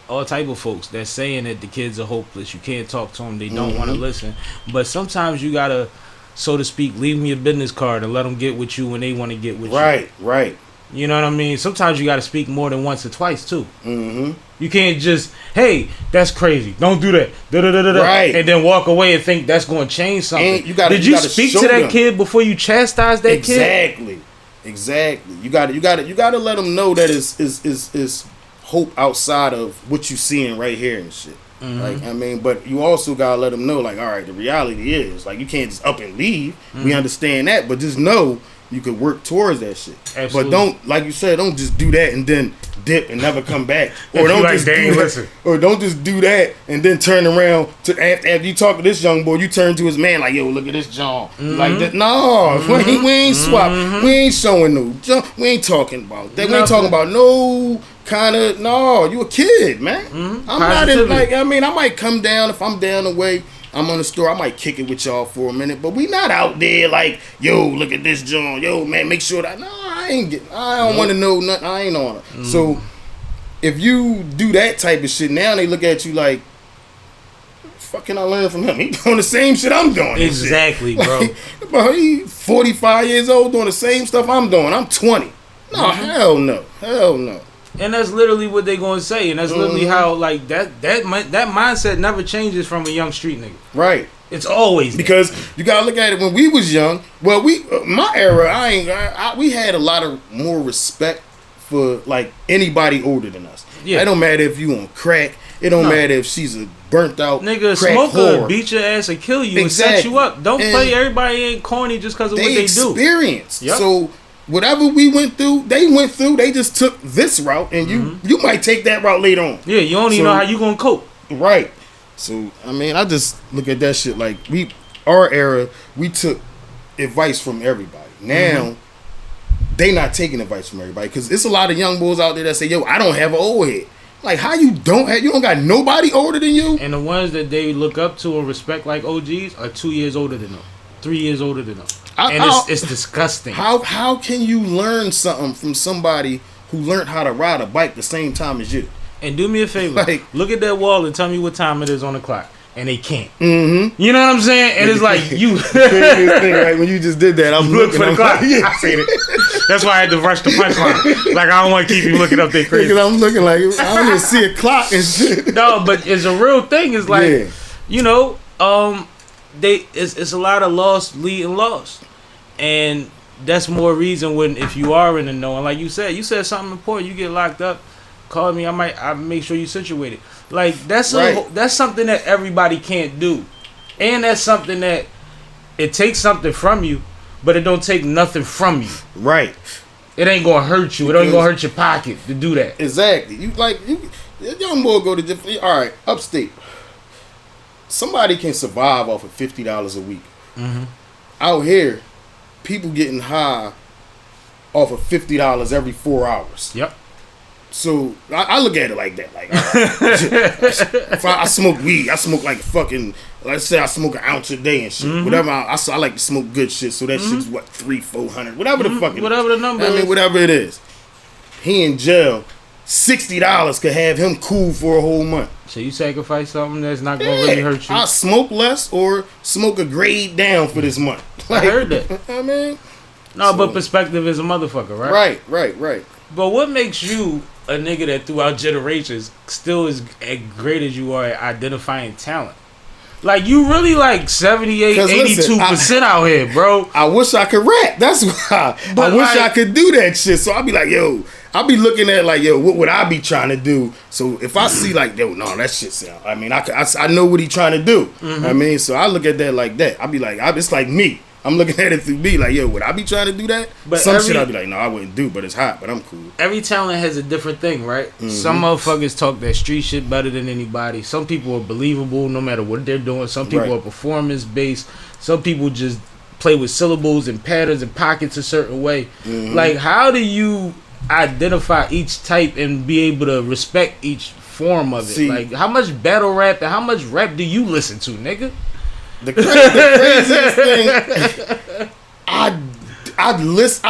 Speaker 3: all type of folks, that's saying that the kids are hopeless. You can't talk to them. They don't want to listen. But sometimes you got to, so to speak, leave them your business card and let them get with you when they want to get with you.
Speaker 4: Right.
Speaker 3: You know what I mean? Sometimes you got to speak more than once or twice, too.
Speaker 4: Mm-hmm.
Speaker 3: You can't just, hey, that's crazy. Don't do that. Da-da-da-da-da.
Speaker 4: Right.
Speaker 3: And then walk away and think that's going to change something.
Speaker 4: And
Speaker 3: Did you speak to that kid before you chastise that kid?
Speaker 4: Exactly. You got to let them know that it's hope outside of what you seeing right here and shit.
Speaker 3: Mm-hmm.
Speaker 4: Like, I mean, but you also got to let them know, like, all right, the reality is, like, you can't just up and leave.
Speaker 3: Mm-hmm.
Speaker 4: We understand that, but just know you could work towards that shit.
Speaker 3: Absolutely.
Speaker 4: But don't, like you said, don't just do that and then dip and never come back. Or don't
Speaker 3: like,
Speaker 4: just
Speaker 3: dang,
Speaker 4: do that.
Speaker 3: listen.
Speaker 4: Or don't just do that and then turn around to after you talk to this young boy, you turn to his man like, yo, look at this John.
Speaker 3: Mm-hmm.
Speaker 4: Like that. No, we ain't swap. We ain't showing no. We ain't talking about that. We ain't talking about no kind of. No, you a kid, man.
Speaker 3: Mm-hmm.
Speaker 4: I'm not in, like. I mean, I might come down if I'm down the way. I'm on the store. I might kick it with y'all for a minute, but we not out there like, yo, look at this John. Yo, man, make sure that. No, I don't want to know nothing. I ain't on it.
Speaker 3: Mm-hmm.
Speaker 4: So if you do that type of shit, now they look at you like, fucking I learned from him. He doing the same shit I'm doing.
Speaker 3: Exactly, bro.
Speaker 4: Like, bro, he 45 years old doing the same stuff I'm doing. I'm 20. No, hell no.
Speaker 3: And that's literally what they gonna say, and that's literally how, like, that mindset never changes from a young street nigga.
Speaker 4: Right.
Speaker 3: It's always
Speaker 4: because you gotta look at it when we was young. Well, my era, we had a lot of more respect for like anybody older than us. Yeah, it don't matter if you on crack. It don't matter if she's a burnt out
Speaker 3: nigga,
Speaker 4: crack
Speaker 3: smoker,
Speaker 4: whore.
Speaker 3: beat your ass and kill you and set you up. Don't play. Everybody ain't corny just because of what they do.
Speaker 4: Experience.
Speaker 3: Yep.
Speaker 4: So whatever we went through, they went through. They just took this route, and you might take that route later on.
Speaker 3: Yeah, you don't even know how you gonna cope.
Speaker 4: Right. So I mean, I just look at that shit like our era, we took advice from everybody. Now they not taking advice from everybody because it's a lot of young boys out there that say, "Yo, I don't have an old head." Like, how you don't got nobody older than you?
Speaker 3: And the ones that they look up to and respect like OGs are 2 years older than them, 3 years older than them. It's disgusting.
Speaker 4: How can you learn something from somebody who learned how to ride a bike the same time as you?
Speaker 3: And do me a favor, look at that wall and tell me what time it is on the clock. And they can't.
Speaker 4: Mm-hmm.
Speaker 3: You know what I'm saying? And it's like you.
Speaker 4: Right, when you just did that, I'm
Speaker 3: looking for the clock.
Speaker 4: Yeah.
Speaker 3: I seen it. That's why I had to rush the punchline. Like, I don't want to keep you looking up there crazy.
Speaker 4: Because I'm looking like I don't even see a clock and shit.
Speaker 3: No, but it's a real thing. It's like, you know, it's a lot of lost leading lost, and that's more reason when if you are in the know. And like you said something important. You get locked up. Call me. I make sure you situated. Like that's something that everybody can't do, and that's something that it takes something from you, but it don't take nothing from you.
Speaker 4: Right.
Speaker 3: It ain't gonna hurt you. It ain't gonna hurt your pocket to do that.
Speaker 4: Exactly. You young boy go to different. All right, upstate. Somebody can survive off of $50 a week.
Speaker 3: Mm-hmm.
Speaker 4: Out here, people getting high off of $50 every 4 hours.
Speaker 3: Yep.
Speaker 4: So I look at it like that. Like, if I smoke weed, I smoke like fucking. Let's say I smoke an ounce a day and shit.
Speaker 3: Mm-hmm.
Speaker 4: Whatever. I like to smoke good shit. So that shit's what 300-400, whatever the fuck.
Speaker 3: Whatever the number.
Speaker 4: I mean, whatever it is. He in jail. $60 could have him cool for a whole month.
Speaker 3: So you sacrifice something that's not gonna really hurt you.
Speaker 4: I smoke less or smoke a grade down for this month. Like,
Speaker 3: I heard that.
Speaker 4: I mean,
Speaker 3: but perspective is a motherfucker, right?
Speaker 4: Right.
Speaker 3: But what makes you a nigga that throughout generations still is as great as you are at identifying talent? Like, you really like 78, 82% out here, bro.
Speaker 4: I wish I could rap. That's why.
Speaker 3: But
Speaker 4: I wish I could do that shit. So I'll be like, yo, I'll be looking at like, yo, what would I be trying to do? So if I see like, yo, no, that shit sound. I mean, I know what he trying to do. Mm-hmm. I mean, so I look at that like that. I'll be like, it's like me. I'm looking at it through me like, yo, would I be trying to do that?
Speaker 3: But
Speaker 4: Some shit I'd be like, no, I wouldn't do, but it's hot, but I'm cool.
Speaker 3: Every talent has a different thing, right? Mm-hmm. Some motherfuckers talk that street shit better than anybody. Some people are believable no matter what they're doing. Some people are performance based. Some people just play with syllables and patterns and pockets a certain way. Mm-hmm. Like, how do you identify each type and be able to respect each form of it? See, like, how much battle rap and how much rap do you listen to, nigga?
Speaker 4: The craziest thing, I listen.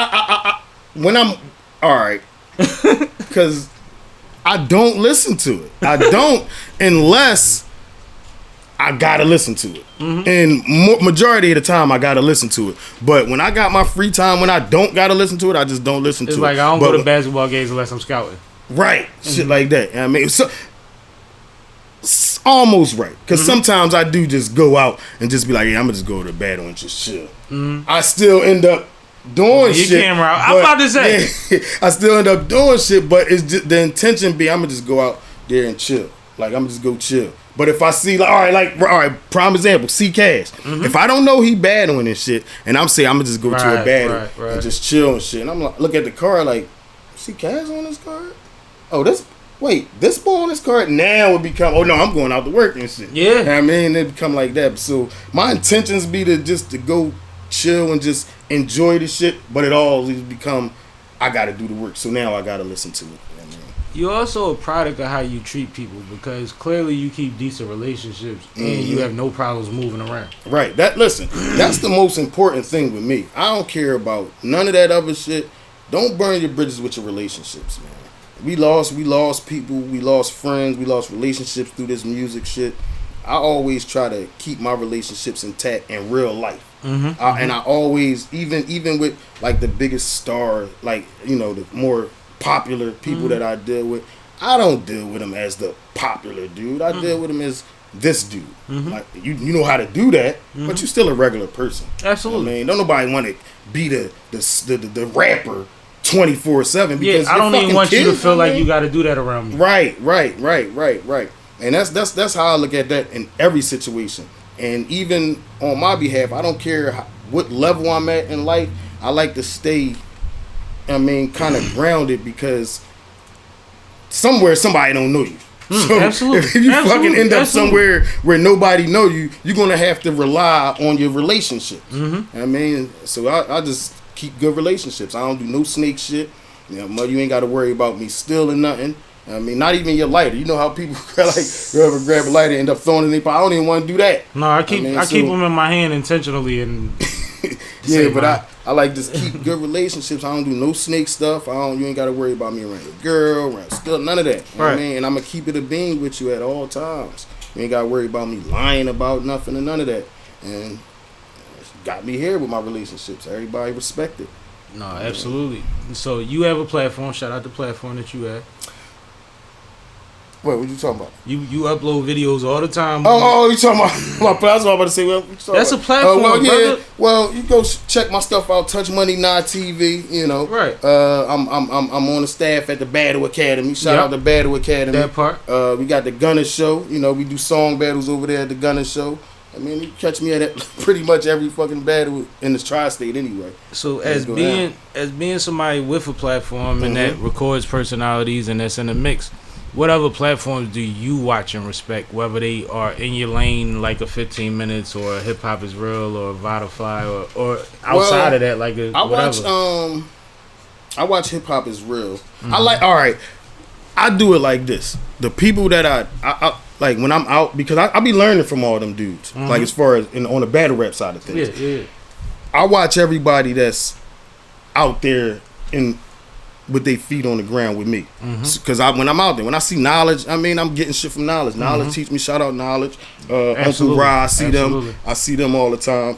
Speaker 4: When I'm all right, because I don't listen to it. I don't unless I gotta listen to it. Mm-hmm. And majority of the time, I gotta listen to it. But when I got my free time, when I don't gotta listen to it, I just don't listen to it.
Speaker 3: It's like I don't go to basketball games unless I'm scouting.
Speaker 4: Right, shit like that. I mean, so. Almost right, because sometimes I do just go out and just be like, "Yeah, I'm gonna just go to the battle and just chill." I still end up doing shit. Camera out.
Speaker 3: I'm about to say,
Speaker 4: I still end up doing shit, but it's just the intention be I'm gonna just go out there and chill. Like I'm gonna just go chill. But if I see all right, prime example, C Cash. If I don't know he battling and shit, and I'm saying I'm gonna just go to a battle and just chill and shit, and I'm like, look at the card like, C Cash on this card? Oh, this boy on this card now would become, oh no, I'm going out to work and shit. Yeah. You know I mean, it become like that. So my intentions be to go chill and just enjoy the shit, but it always become, I gotta do the work. So now I gotta listen to it. You know what I mean?
Speaker 3: You're also a product of how you treat people, because clearly you keep decent relationships and you have no problems moving around.
Speaker 4: Right. That's the most important thing with me. I don't care about none of that other shit. Don't burn your bridges with your relationships, man. We lost people, we lost friends, we lost relationships through this music shit. I always try to keep my relationships intact in real life. And I always, even with like the biggest star, like, you know, the more popular people that I deal with, I don't deal with them as the popular dude. I deal with them as this dude. Like you know how to do that, but you're still a regular person.
Speaker 3: Absolutely.
Speaker 4: I mean, don't nobody want to be the rapper 24/7 because
Speaker 3: I don't even want you to feel like you got to do that around me.
Speaker 4: Right. And that's how I look at that in every situation. And even on my behalf, I don't care what level I'm at in life. I like to stay, kind of grounded, because somewhere somebody don't know you. So
Speaker 3: absolutely.
Speaker 4: If you fucking end up somewhere where nobody know you, you're gonna have to rely on your relationship. So I just keep good relationships. I don't do no snake shit. You know, you ain't got to worry about me stealing nothing. I mean, not even your lighter. You know how people like you ever grab a lighter and end up throwing it in their pocket. I don't even want to do that.
Speaker 3: No, I keep them in my hand intentionally and.
Speaker 4: But I like to keep good relationships. I don't do no snake stuff. You ain't got to worry about me around your girl, around still none of that. You know what I mean? And I'm gonna keep it a bean with you at all times. You ain't got to worry about me lying about nothing and none of that. And got me here with my relationships. Everybody respect it.
Speaker 3: No, absolutely. So you have a platform. Shout out the platform that you have.
Speaker 4: What you talking about?
Speaker 3: You upload videos all the time.
Speaker 4: Oh, you talking about? That's what I'm about to say. Well,
Speaker 3: that's a platform, brother.
Speaker 4: Well, you go check my stuff out. Touch Money Not TV. You know,
Speaker 3: right?
Speaker 4: I'm on the staff at the Battle Academy. Shout out to Battle Academy.
Speaker 3: That part.
Speaker 4: We got the Gunner Show. You know, we do song battles over there at the Gunner Show. I mean, you catch me at pretty much every fucking battle in this tri-state anyway.
Speaker 3: So as being somebody with a platform and that records personalities and that's in the mix, what other platforms do you watch and respect, whether they are in your lane like a 15 Minutes or Hip Hop Is Real or Vodafly or outside of that like a whatever?
Speaker 4: I watch Hip Hop Is Real. I do it like this. The people that I like when I'm out, because I be learning from all them dudes. Like as far as on the battle rap side of things.
Speaker 3: Yeah.
Speaker 4: I watch everybody that's out there with their feet on the ground with me. Because when I'm out there, when I see Knowledge, I'm getting shit from Knowledge. Knowledge teach me. Shout out Knowledge. Uncle Ra, I see them. I see them all the time.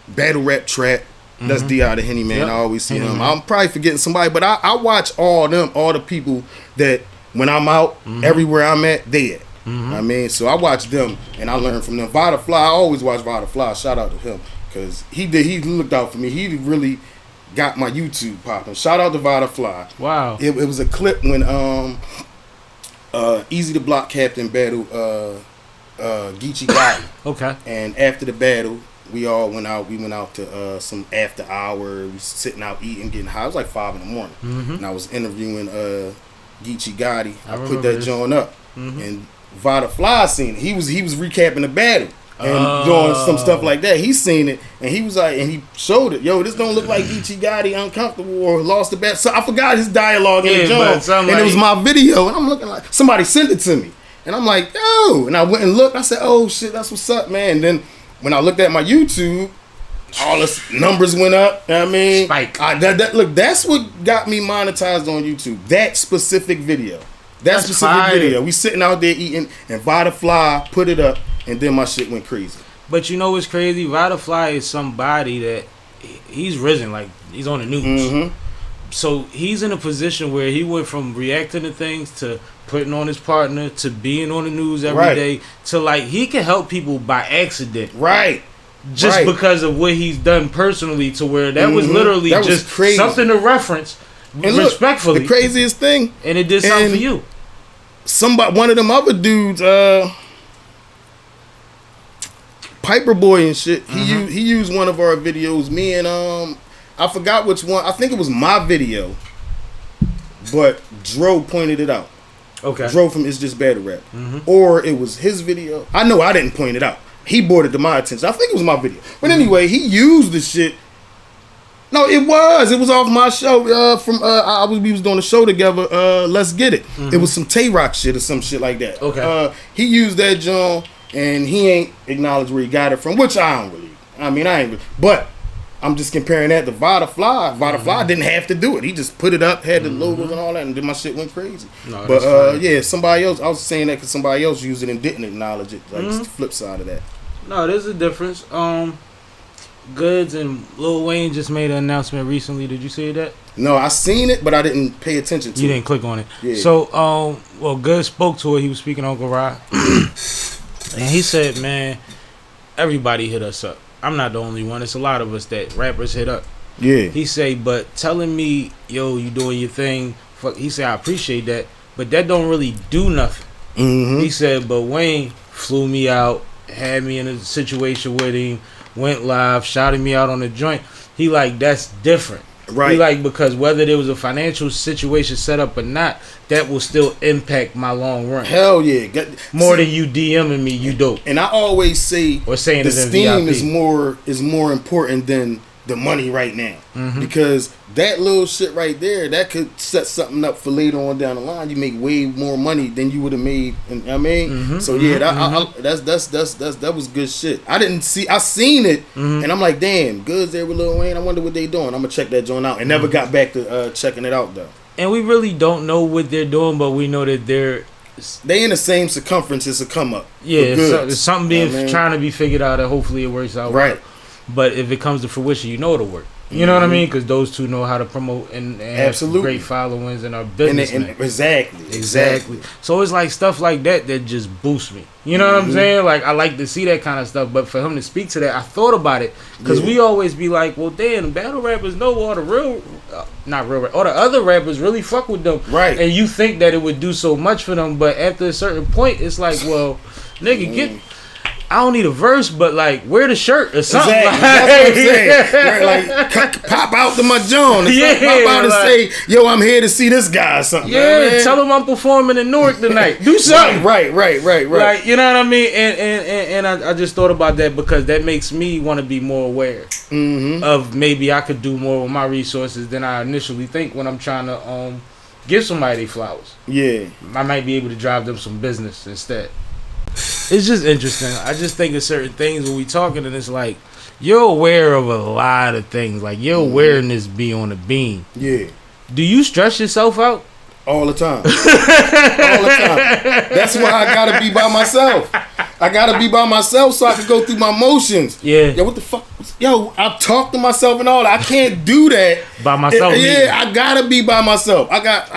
Speaker 4: Battle Rap Trap. That's D.I. the Henny Man. I always see him. I'm probably forgetting somebody, but I watch all the people that when I'm out, everywhere I'm at, they at. So I watch them and I learn from them. Vodafly, I always watch Vodafly. Shout out to him, because he looked out for me. He really got my YouTube popping. Shout out to Vodafly.
Speaker 3: Wow.
Speaker 4: It was a clip when Easy the Block Captain battle Geechee Gotti.
Speaker 3: Okay.
Speaker 4: And after the battle, we all went out. We went out to some after hour. We was sitting out eating, getting high. It was like 5 in the morning. And I was interviewing Geechee Gotti. I put that joint up. And Vada Fly seen it. He was recapping the battle. And doing some stuff like that. He seen it, and he was like, and he showed it. Yo, this don't look like Geechee Gotti uncomfortable or lost the bet. So I forgot his dialogue in the joint, and it was my video, and I'm looking like somebody sent it to me, and I'm like, yo, and I went and looked. I said, oh shit, that's what's up, man. And then when I looked at my YouTube, all the numbers went up. You know what I mean,
Speaker 3: spike.
Speaker 4: Look, that's what got me monetized on YouTube. That specific video. That specific
Speaker 3: fire.
Speaker 4: video. We sitting out there eating, and Vada Fly put it up. And then my shit went crazy.
Speaker 3: But you know what's crazy? Vada Fly is somebody that he's risen, like he's on the news. So he's in a position where he went from reacting to things to putting on his partner to being on the news every day to like he can help people by accident.
Speaker 4: Right.
Speaker 3: Just because of what he's done personally to where that was literally that just was something to reference and respectfully.
Speaker 4: Look, the craziest thing.
Speaker 3: And it did something for you.
Speaker 4: One of them other dudes, Piper Boy and shit. He used one of our videos. Me and I forgot which one. I think it was my video, but Dro pointed it out.
Speaker 3: Okay.
Speaker 4: Dro from It's Just Battle Rap, or it was his video. I know I didn't point it out. He brought it to my attention. I think it was my video. But anyway, he used the shit. No, it was off my show. We was doing a show together. Let's Get It. It was some Tay-Rock shit or some shit like that.
Speaker 3: Okay.
Speaker 4: He used that John. And he ain't acknowledged where he got it from, which I don't believe. I mean, I ain't. But I'm just comparing that to Vada Fly. Vada Fly didn't have to do it. He just put it up, had the logos and all that, and then my shit went crazy. No, but yeah, somebody else. I was saying that because somebody else used it and didn't acknowledge it. Like it's the flip side of that.
Speaker 3: No, there's a difference. Goods and Lil Wayne just made an announcement recently. Did you see that?
Speaker 4: No, I seen it, but I didn't pay attention to it.
Speaker 3: You didn't click on it.
Speaker 4: Yeah.
Speaker 3: So, well, Goods spoke to it. He was speaking on Uncle Rod. And he said, man, everybody hit us up. I'm not the only one. It's a lot of us that rappers hit up.
Speaker 4: Yeah.
Speaker 3: He say, but telling me, yo, you doing your thing. Fuck. He said, I appreciate that, but that don't really do nothing. He said, but Wayne flew me out, had me in a situation with him, went live, shouted me out on the joint. He like, that's different. Right. He like, because whether there was a financial situation set up or not, that will still impact my long run.
Speaker 4: Hell yeah.
Speaker 3: More than you DMing me, you dope.
Speaker 4: And I always say
Speaker 3: or saying
Speaker 4: the steam is more important than the money right now. Because that little shit right there, that could set something up for later on down the line. You make way more money than you would have made. I mean, so yeah, that was good shit. I seen it, and I'm like, damn, Goods there with Lil Wayne. I wonder what they doing. I'm gonna check that joint out, and never got back to checking it out though.
Speaker 3: And we really don't know what they're doing, but we know that they
Speaker 4: in the same circumference as a come up.
Speaker 3: Yeah, it's something being trying to be figured out, and hopefully it works out
Speaker 4: right.
Speaker 3: But if it comes to fruition, you know it'll work. You know what I mean? Because those two know how to promote and have great followings and are businessmen.
Speaker 4: Exactly.
Speaker 3: So it's like stuff like that just boosts me. You know what I'm saying? Like I like to see that kind of stuff. But for him to speak to that, I thought about it because we always be like, well, damn, battle rappers know all the real, all the other rappers really fuck with them,
Speaker 4: right?
Speaker 3: And you think that it would do so much for them, but after a certain point, it's like, well, nigga, get. I don't need a verse, but like wear the shirt or something.
Speaker 4: Exactly. That's what I'm saying. Like pop out to my John. Pop out and say, yo, I'm here to see this guy or something.
Speaker 3: Yeah, man. Tell him I'm performing in Newark tonight. Do something.
Speaker 4: Right.
Speaker 3: Like, you know what I mean? And I just thought about that because that makes me want to be more aware of maybe I could do more with my resources than I initially think when I'm trying to give somebody flowers.
Speaker 4: Yeah.
Speaker 3: I might be able to drive them some business instead. It's just interesting. I just think of certain things when we talking, and it's like you're aware of a lot of things. Like your awareness be on the beam.
Speaker 4: Yeah.
Speaker 3: Do you stress yourself out?
Speaker 4: All the time. All the time. That's why I gotta be by myself. I gotta be by myself so I can go through my motions.
Speaker 3: Yeah.
Speaker 4: Yo, what the fuck? Yo, I talk to myself and all that. I can't do that
Speaker 3: by myself.
Speaker 4: Yeah, I gotta be by myself. I got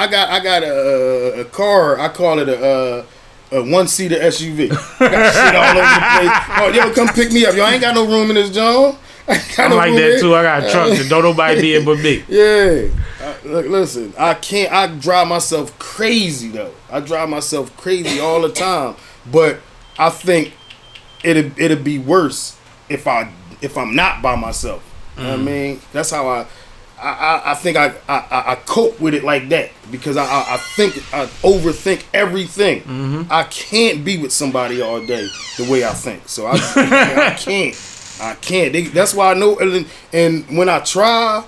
Speaker 4: a car. I call it a one-seater SUV. Got shit all over the place. Oh, yo, come pick me up. Yo, I ain't got no room in this John.
Speaker 3: I'm like that too. I got a truck that don't nobody be in but me.
Speaker 4: Yeah. Look, listen, I drive myself crazy though. I drive myself crazy all the time. But I think it'd be worse if I'm not by myself. You know what I mean? That's how I think I cope with it like that, because I think I overthink everything. I can't be with somebody all day the way I think. So I can't. That's why I know. And when I try,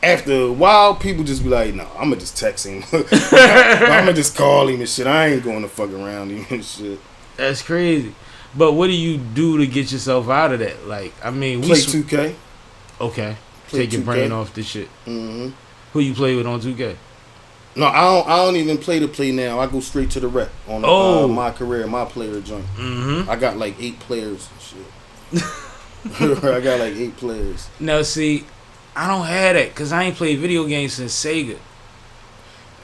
Speaker 4: after a while, people just be like, "No, I'm gonna just text him. I'm gonna just call him and shit. I ain't going to fuck around him and shit."
Speaker 3: That's crazy. But what do you do to get yourself out of that? Like, I mean,
Speaker 4: Play 2K.
Speaker 3: Okay.
Speaker 4: Play
Speaker 3: Take your
Speaker 4: 2K.
Speaker 3: brain off this shit.
Speaker 4: Mm-hmm.
Speaker 3: Who you play with on 2K?
Speaker 4: No, I don't even play to play now. I go straight to the rep on my career, my player joint. I got like 8 players and shit. I got like 8 players.
Speaker 3: Now, see, I don't have that because I ain't played video games since Sega.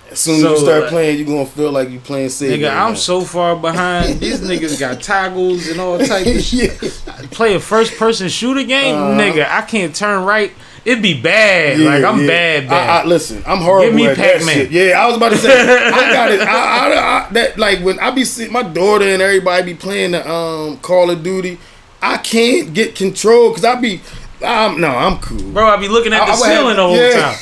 Speaker 4: As soon as you start playing, you gonna feel like you playing Sega.
Speaker 3: Nigga, I'm so far behind. These niggas got toggles and all types of shit. Play a first-person shooter game? Nigga, I can't turn right. It'd be bad.
Speaker 4: Yeah,
Speaker 3: like, I'm bad.
Speaker 4: Listen, I'm horrible
Speaker 3: Give me
Speaker 4: at
Speaker 3: Pac-Man.
Speaker 4: that shit. Yeah, I was about to say, I got it. That, like, when I be seeing my daughter and everybody be playing the Call of Duty, I can't get control because I'm cool.
Speaker 3: Bro, I be looking at the ceiling the whole time.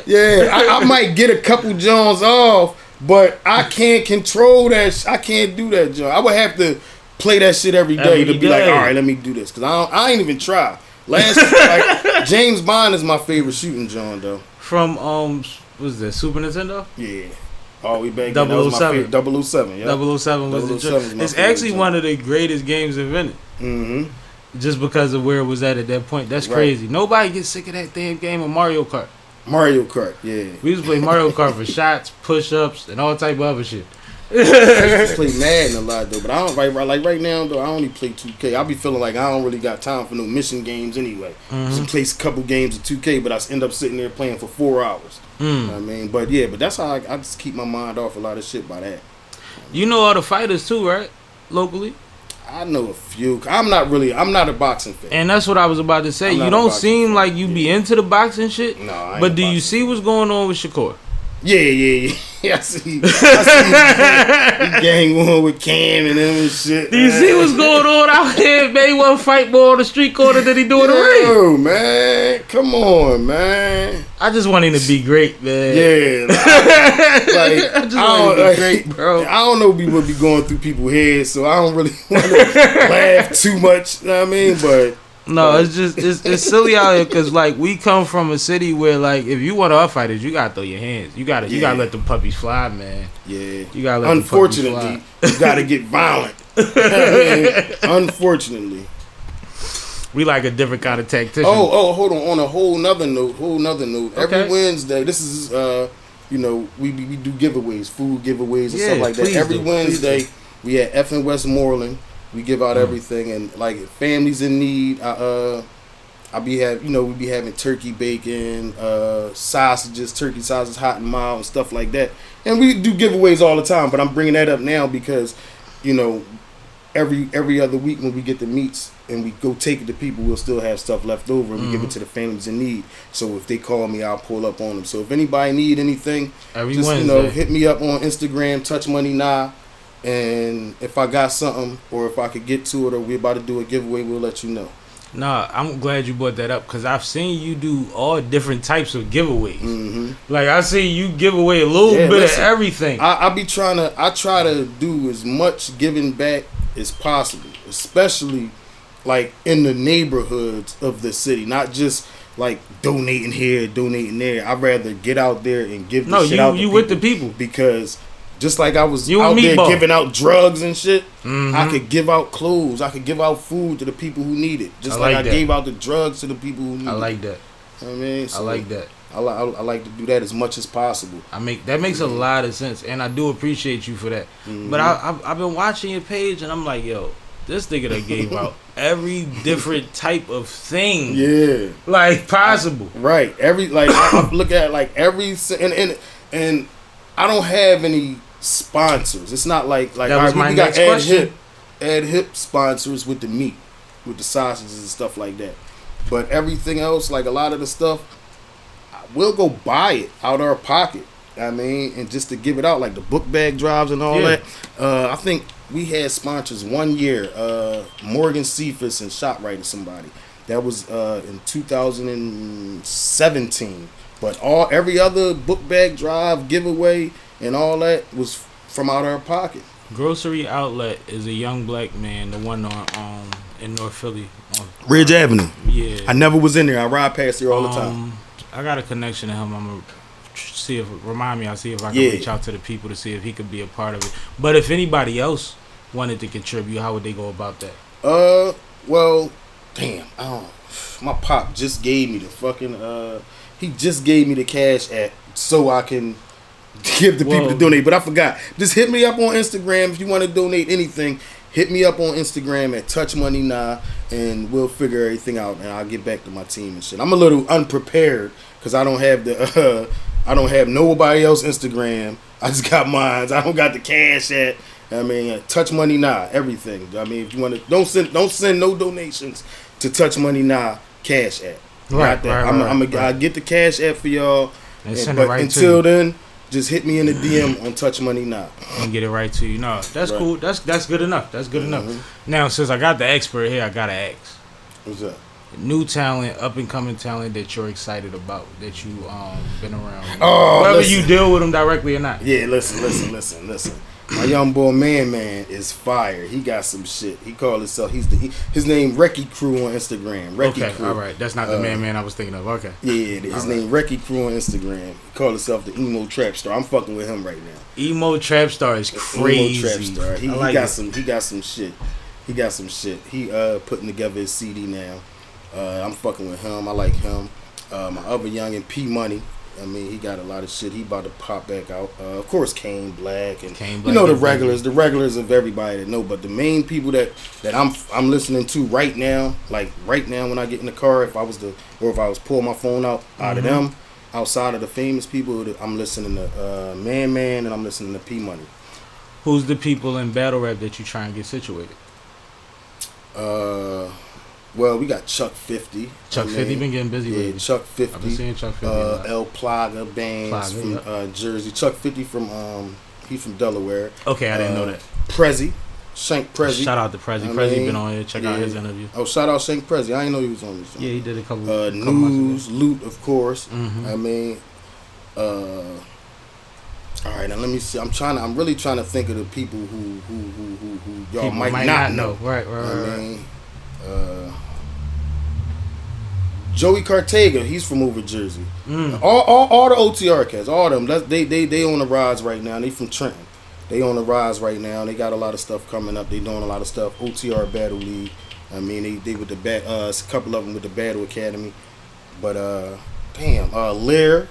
Speaker 4: Yeah, I might get a couple Jones off, but I can't control that. I can't do that, John. I would have to play that shit every day to be like, all right, let me do this, because I ain't even try. Like, James Bond is my favorite shooting John, though.
Speaker 3: From what's that, Super Nintendo?
Speaker 4: Yeah. Oh, we back then. 007. That was my favorite. 007, yeah.
Speaker 3: 007 was the joint. It's actually one of the greatest games invented. Just because of where it was at that point. That's crazy. Nobody gets sick of that damn game of Mario Kart.
Speaker 4: Mario Kart, yeah.
Speaker 3: We used to play Mario Kart for shots, push-ups, and all type of other shit.
Speaker 4: I used to play Madden a lot, though, but I don't right now, though. I only play 2K. I be feeling like I don't really got time for no mission games anyway. So play a couple games of 2K, but I end up sitting there playing for 4 hours. You know what I mean, but that's how I just keep my mind off a lot of shit by that.
Speaker 3: You know all the fighters too, right? Locally.
Speaker 4: I know a few. I'm not a boxing fan.
Speaker 3: And that's what I was about to say. You don't seem like you be into the boxing shit. No, I ain't. But do you see what's going on with Shakur?
Speaker 4: Yeah. I see he gang on with Cam and them and shit.
Speaker 3: Do you see what's going on out here? Man, he wasn't fight more on the street corner than he do in the ring.
Speaker 4: Yo, man. Come on, man.
Speaker 3: I just want him to be great, man.
Speaker 4: Yeah.
Speaker 3: I just want him to be great, bro.
Speaker 4: I don't know what be going through people's heads, so I don't really want to laugh too much. You know what I mean? But
Speaker 3: no, it's just it's silly out here because like we come from a city where like if you want to fight it, you gotta throw your hands. You gotta let them puppies fly, man.
Speaker 4: Yeah,
Speaker 3: you gotta let
Speaker 4: unfortunately,
Speaker 3: them puppies fly.
Speaker 4: You gotta get violent. Unfortunately,
Speaker 3: we like a different kind of tactician.
Speaker 4: Oh, hold on. On a whole nother note.
Speaker 3: Okay.
Speaker 4: Every Wednesday, this is we do giveaways, food giveaways and stuff like that. Every Wednesday, we at F in Westmoreland. We give out everything, and like families in need, we be having turkey bacon, turkey sausages, hot and mild, and stuff like that. And we do giveaways all the time, but I'm bringing that up now because, every other week when we get the meats and we go take it to people, we'll still have stuff left over, and we give it to the families in need. So if they call me, I'll pull up on them. So if anybody need anything, hit me up on Instagram, Touch Money Nah. And if I got something, or if I could get to it, or we're about to do a giveaway, we'll let you know.
Speaker 3: Nah, I'm glad you brought that up because I've seen you do all different types of giveaways. Like I see you give away a little bit of everything.
Speaker 4: I try to do as much giving back as possible, especially like in the neighborhoods of the city, not just like donating here, donating there. I'd rather get out there and give the shit out to people.
Speaker 3: With the people
Speaker 4: because. Just like I was out there giving out drugs and shit, I could give out clothes. I could give out food to the people who need it. Just like I gave out the drugs to the people who need it.
Speaker 3: I like that.
Speaker 4: You know what I mean?
Speaker 3: I like that.
Speaker 4: I like to do that as much as possible.
Speaker 3: That makes a lot of sense, and I do appreciate you for that. But I've been watching your page, and I'm like, yo, this nigga that gave out every different type of thing. Yeah. Like possible.
Speaker 4: Right. I look at like every and I don't have any sponsors. It's not like we got Ad Hip sponsors with the meat, with the sausages and stuff like that. But everything else, like a lot of the stuff, we'll go buy it out our pocket. I mean, and just to give it out, like the book bag drives and all that. I think we had sponsors one year. Morgan Cephas and ShopRite or somebody. That was in 2017. But every other book bag drive, giveaway, and all that was from out of our pocket.
Speaker 3: Grocery Outlet is a young black man, the one on in North Philly.
Speaker 4: Ridge Avenue.
Speaker 3: Yeah.
Speaker 4: I never was in there. I ride past there all the time.
Speaker 3: I got a connection to him. I'm gonna see if I'll see if I can reach out to the people to see if he could be a part of it. But if anybody else wanted to contribute, how would they go about that?
Speaker 4: Well, damn. My pop just gave me the fucking he just gave me the cash app so I can give the people to donate, but I forgot. Just hit me up on Instagram if you want to donate anything. Hit me up on Instagram at Touch Money Nah, and we'll figure everything out, and I'll get back to my team and shit. I'm a little unprepared because I don't have I don't have nobody else Instagram. I just got mine. I don't got the cash app. I mean, Touch Money Nah, everything. I mean, if you want to, don't send no donations to Touch Money Nah cash app.
Speaker 3: Right.
Speaker 4: I'll get the cash app for y'all.
Speaker 3: But
Speaker 4: until then, just hit me in the DM on Touch Money Now.
Speaker 3: And get it right to you. No, that's cool. That's good enough. That's good enough. Now, since I got the expert here, I gotta ask.
Speaker 4: What's up?
Speaker 3: New talent, up and coming talent that you're excited about, that you been around.
Speaker 4: Oh,
Speaker 3: whether you deal with them directly or not.
Speaker 4: Yeah, listen. My young boy Man is fire. He got some shit. He called himself. His name Recce Crew on Instagram. Recce Crew.
Speaker 3: All right. That's not the man I was thinking of. Okay.
Speaker 4: Yeah, his name Recce Crew on Instagram. He called himself the Emo Trap Star. I'm fucking with him right now.
Speaker 3: Emo Trap Star is crazy.
Speaker 4: Emo Trap Star. He got some shit. He putting together his CD now. I'm fucking with him. I like him. My other youngin' P Money. I mean, he got a lot of shit. He about to pop back out. Of course, Kane Black and you know the regulars of everybody that know. But the main people that I'm listening to right now, like right now when I get in the car, if I was pulling my phone out of them, outside of the famous people, I'm listening to Man and I'm listening to P Money.
Speaker 3: Who's the people in battle rap that you try and get situated?
Speaker 4: Well, we got Chuck 50.
Speaker 3: Chuck 50 been getting busy lately.
Speaker 4: Chuck 50.
Speaker 3: I've been seeing Chuck 50.
Speaker 4: El Plaga Bands from Jersey. Chuck 50 from he's from Delaware.
Speaker 3: Okay, I didn't know that.
Speaker 4: Prezi. Shank Prezi.
Speaker 3: Shout out to Prezi. Prezi been on here. Check out his interview.
Speaker 4: Oh, shout out Shank Prezi. I didn't know he was on this show.
Speaker 3: Yeah, he did a couple
Speaker 4: News, Loot, of course. I mean, all right, now let me see. I'm really trying to think of the people who y'all might not know.
Speaker 3: Right.
Speaker 4: I mean, Joey Cartega, he's from over Jersey. All the OTR cats, all of them. They on the rise right now. They from Trenton. They on the rise right now. They got a lot of stuff coming up. They doing a lot of stuff. OTR Battle League. I mean, they with the a couple of them with the Battle Academy. But Lear.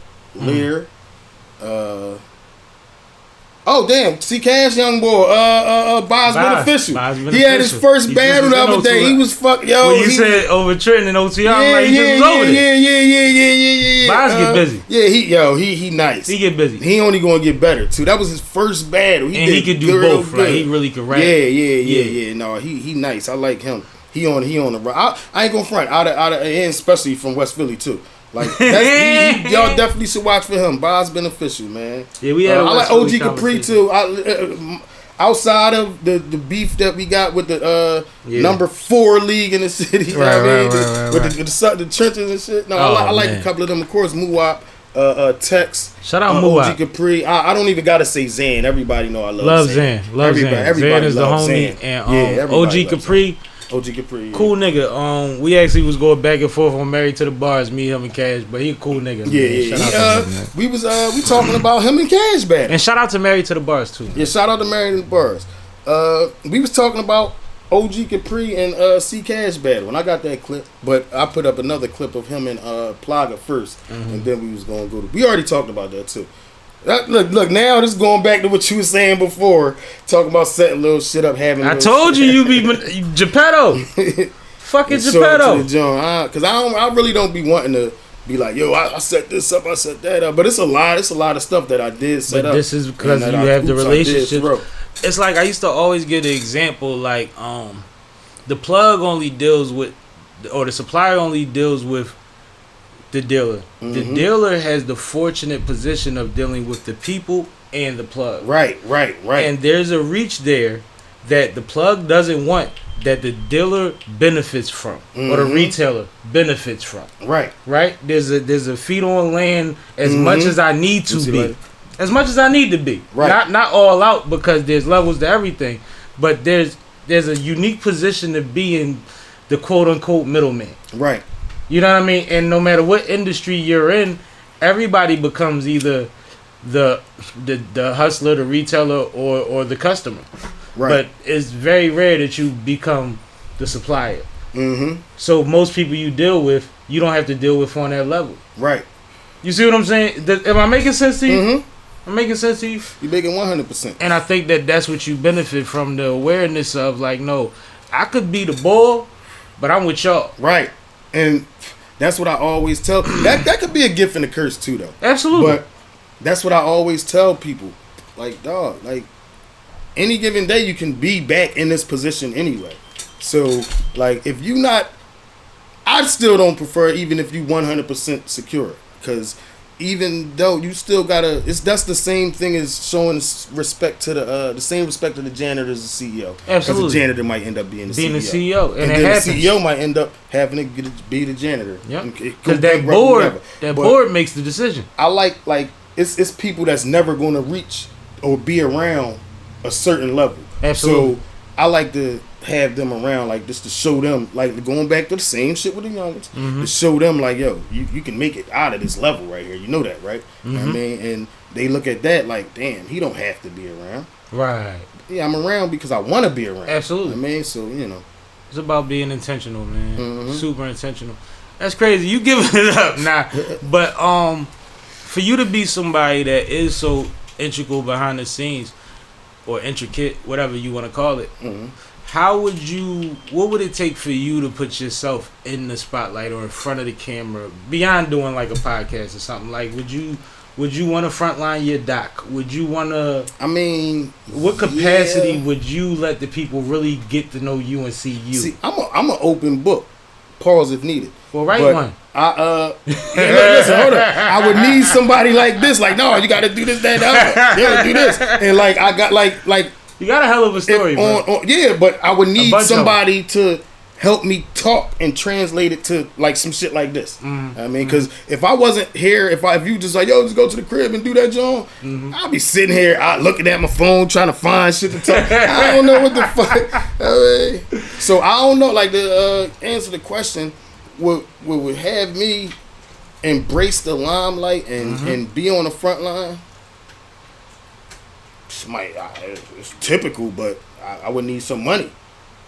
Speaker 4: Oh damn! See, Cash young boy, BEEZ Beneficial. He had his first battle the other day. He was yo.
Speaker 3: When you said over Trenton and OTR, I'm like, he just was over there.
Speaker 4: Yeah.
Speaker 3: BEEZ get busy.
Speaker 4: Yeah, he nice.
Speaker 3: He get busy.
Speaker 4: He only gonna get better too. That was his first battle.
Speaker 3: He could do both, right? He really could rap.
Speaker 4: Yeah. No, he nice. I like him. He on the run. I ain't gonna front out of and especially from West Philly too. Like y'all definitely should watch for him. BEEZ Beneficial, man.
Speaker 3: Yeah, we had.
Speaker 4: I like OG Capri too. Outside of the beef that we got with the number 4 league in the city,
Speaker 3: right.
Speaker 4: With the trenches and shit. No, I like a couple of them. Of course, Muwap, Tex.
Speaker 3: Shout out Muwap.
Speaker 4: OG Capri. I don't even gotta say Zan. Everybody know I love
Speaker 3: Zan.
Speaker 4: Everybody
Speaker 3: Zan is the
Speaker 4: Zan.
Speaker 3: homie, and OG Capri.
Speaker 4: OG Capri.
Speaker 3: Cool nigga. We actually was going back and forth on Married to the Bars, me, him, and Cash, but he a cool nigga.
Speaker 4: Yeah. We talking about him and Cash back.
Speaker 3: And shout out to Married to the Bars too.
Speaker 4: Yeah, shout out to Married to the Bars. We was talking about OG Capri and C Cash battle, and I got that clip, but I put up another clip of him and Plaga first, and then we was gonna go to. We already talked about that too. Look. Now this is going back to what you were saying before, talking about setting little shit up, having.
Speaker 3: I told you be Geppetto. Fucking Geppetto.
Speaker 4: Because I really don't be wanting to be like, yo, I set this up, I set that up, but it's a lot of stuff that I did set up.
Speaker 3: But this is because you have the relationship. It's like I used to always get an example, like the plug only deals with, or the supplier only deals with the dealer. The dealer has the fortunate position of dealing with the people and the plug.
Speaker 4: Right.
Speaker 3: And there's a reach there that the plug doesn't want that the dealer benefits from or the retailer benefits from.
Speaker 4: Right.
Speaker 3: Right? There's a feet on land as much as I need to be. As much as I need to be.
Speaker 4: Right.
Speaker 3: Not all out, because there's levels to everything. But there's a unique position to be in, the quote unquote middleman.
Speaker 4: Right.
Speaker 3: You know what I mean? And no matter what industry you're in, everybody becomes either the hustler, the retailer, or the customer.
Speaker 4: Right.
Speaker 3: But it's very rare that you become the supplier.
Speaker 4: Mm-hmm.
Speaker 3: So most people you deal with, you don't have to deal with on that level.
Speaker 4: Right.
Speaker 3: You see what I'm saying? Am I making sense to you?
Speaker 4: Mm-hmm.
Speaker 3: I'm making sense to you?
Speaker 4: You're making 100%.
Speaker 3: And I think that's what you benefit from, the awareness of, like, no, I could be the ball, but I'm with y'all.
Speaker 4: Right. And that's what I always tell. That could be a gift and a curse too, though.
Speaker 3: Absolutely.
Speaker 4: But that's what I always tell people. Like, dog, like, any given day you can be back in this position anyway. So, like, if you not, I still don't prefer, even if you 100% secure, because even though you still gotta, that's the same thing as showing respect to the same respect to the janitor as the CEO.
Speaker 3: Absolutely.
Speaker 4: Because the janitor might end up being the CEO.
Speaker 3: And
Speaker 4: then
Speaker 3: happens.
Speaker 4: the CEO might end up having to be the janitor.
Speaker 3: Yep.
Speaker 4: Because
Speaker 3: that board makes the decision.
Speaker 4: I like it's people that's never going to reach or be around a certain level.
Speaker 3: Absolutely.
Speaker 4: So I like to have them around, like, just to show them, like, going back to the same shit with the youngins, to show them, like, yo, you can make it out of this level right here. You know that, right? You know what I mean? And they look at that like, damn, he don't have to be around.
Speaker 3: Right.
Speaker 4: Yeah, I'm around because I want to be around.
Speaker 3: Absolutely.
Speaker 4: You know what I mean? So, you know.
Speaker 3: It's about being intentional, man. Super intentional. That's crazy. You giving it up now. But for you to be somebody that is so integral behind the scenes, or intricate, whatever you want to call it, what would it take for you to put yourself in the spotlight or in front of the camera, beyond doing like a podcast or something? Like, would you want to frontline your doc? Would you want to,
Speaker 4: I mean,
Speaker 3: what capacity would you let the people really get to know you and see you?
Speaker 4: See, I'm an open book. Pause if needed.
Speaker 3: Well, write
Speaker 4: but
Speaker 3: one.
Speaker 4: Listen, hold on. I would need somebody like this. Like, no, you got to do this, that, that. Yeah, do this. And like, I got like
Speaker 3: you got a hell of a story, bro.
Speaker 4: Yeah, but I would need somebody to help me talk and translate it to like some shit like this. I mean, because if I wasn't here, if you just like, yo, just go to the crib and do that, John, I'd be sitting here, looking at my phone, trying to find shit to talk. I don't know what the fuck. I mean, so I don't know. Like, the answer the question would have me embrace the limelight and be on the front line. It's typical, but I would need some money.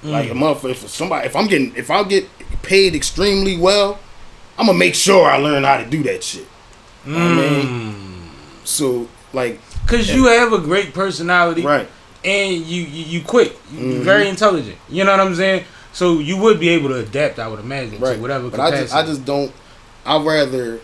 Speaker 4: Like, a motherfucker, if I get paid extremely well, I'm gonna make sure I learn how to do that shit. You know what I mean? So, like,
Speaker 3: cause you have a great personality,
Speaker 4: right?
Speaker 3: And you quick, you very intelligent. You know what I'm saying? So you would be able to adapt, I would imagine, to whatever capacity.
Speaker 4: But I just don't. I'd rather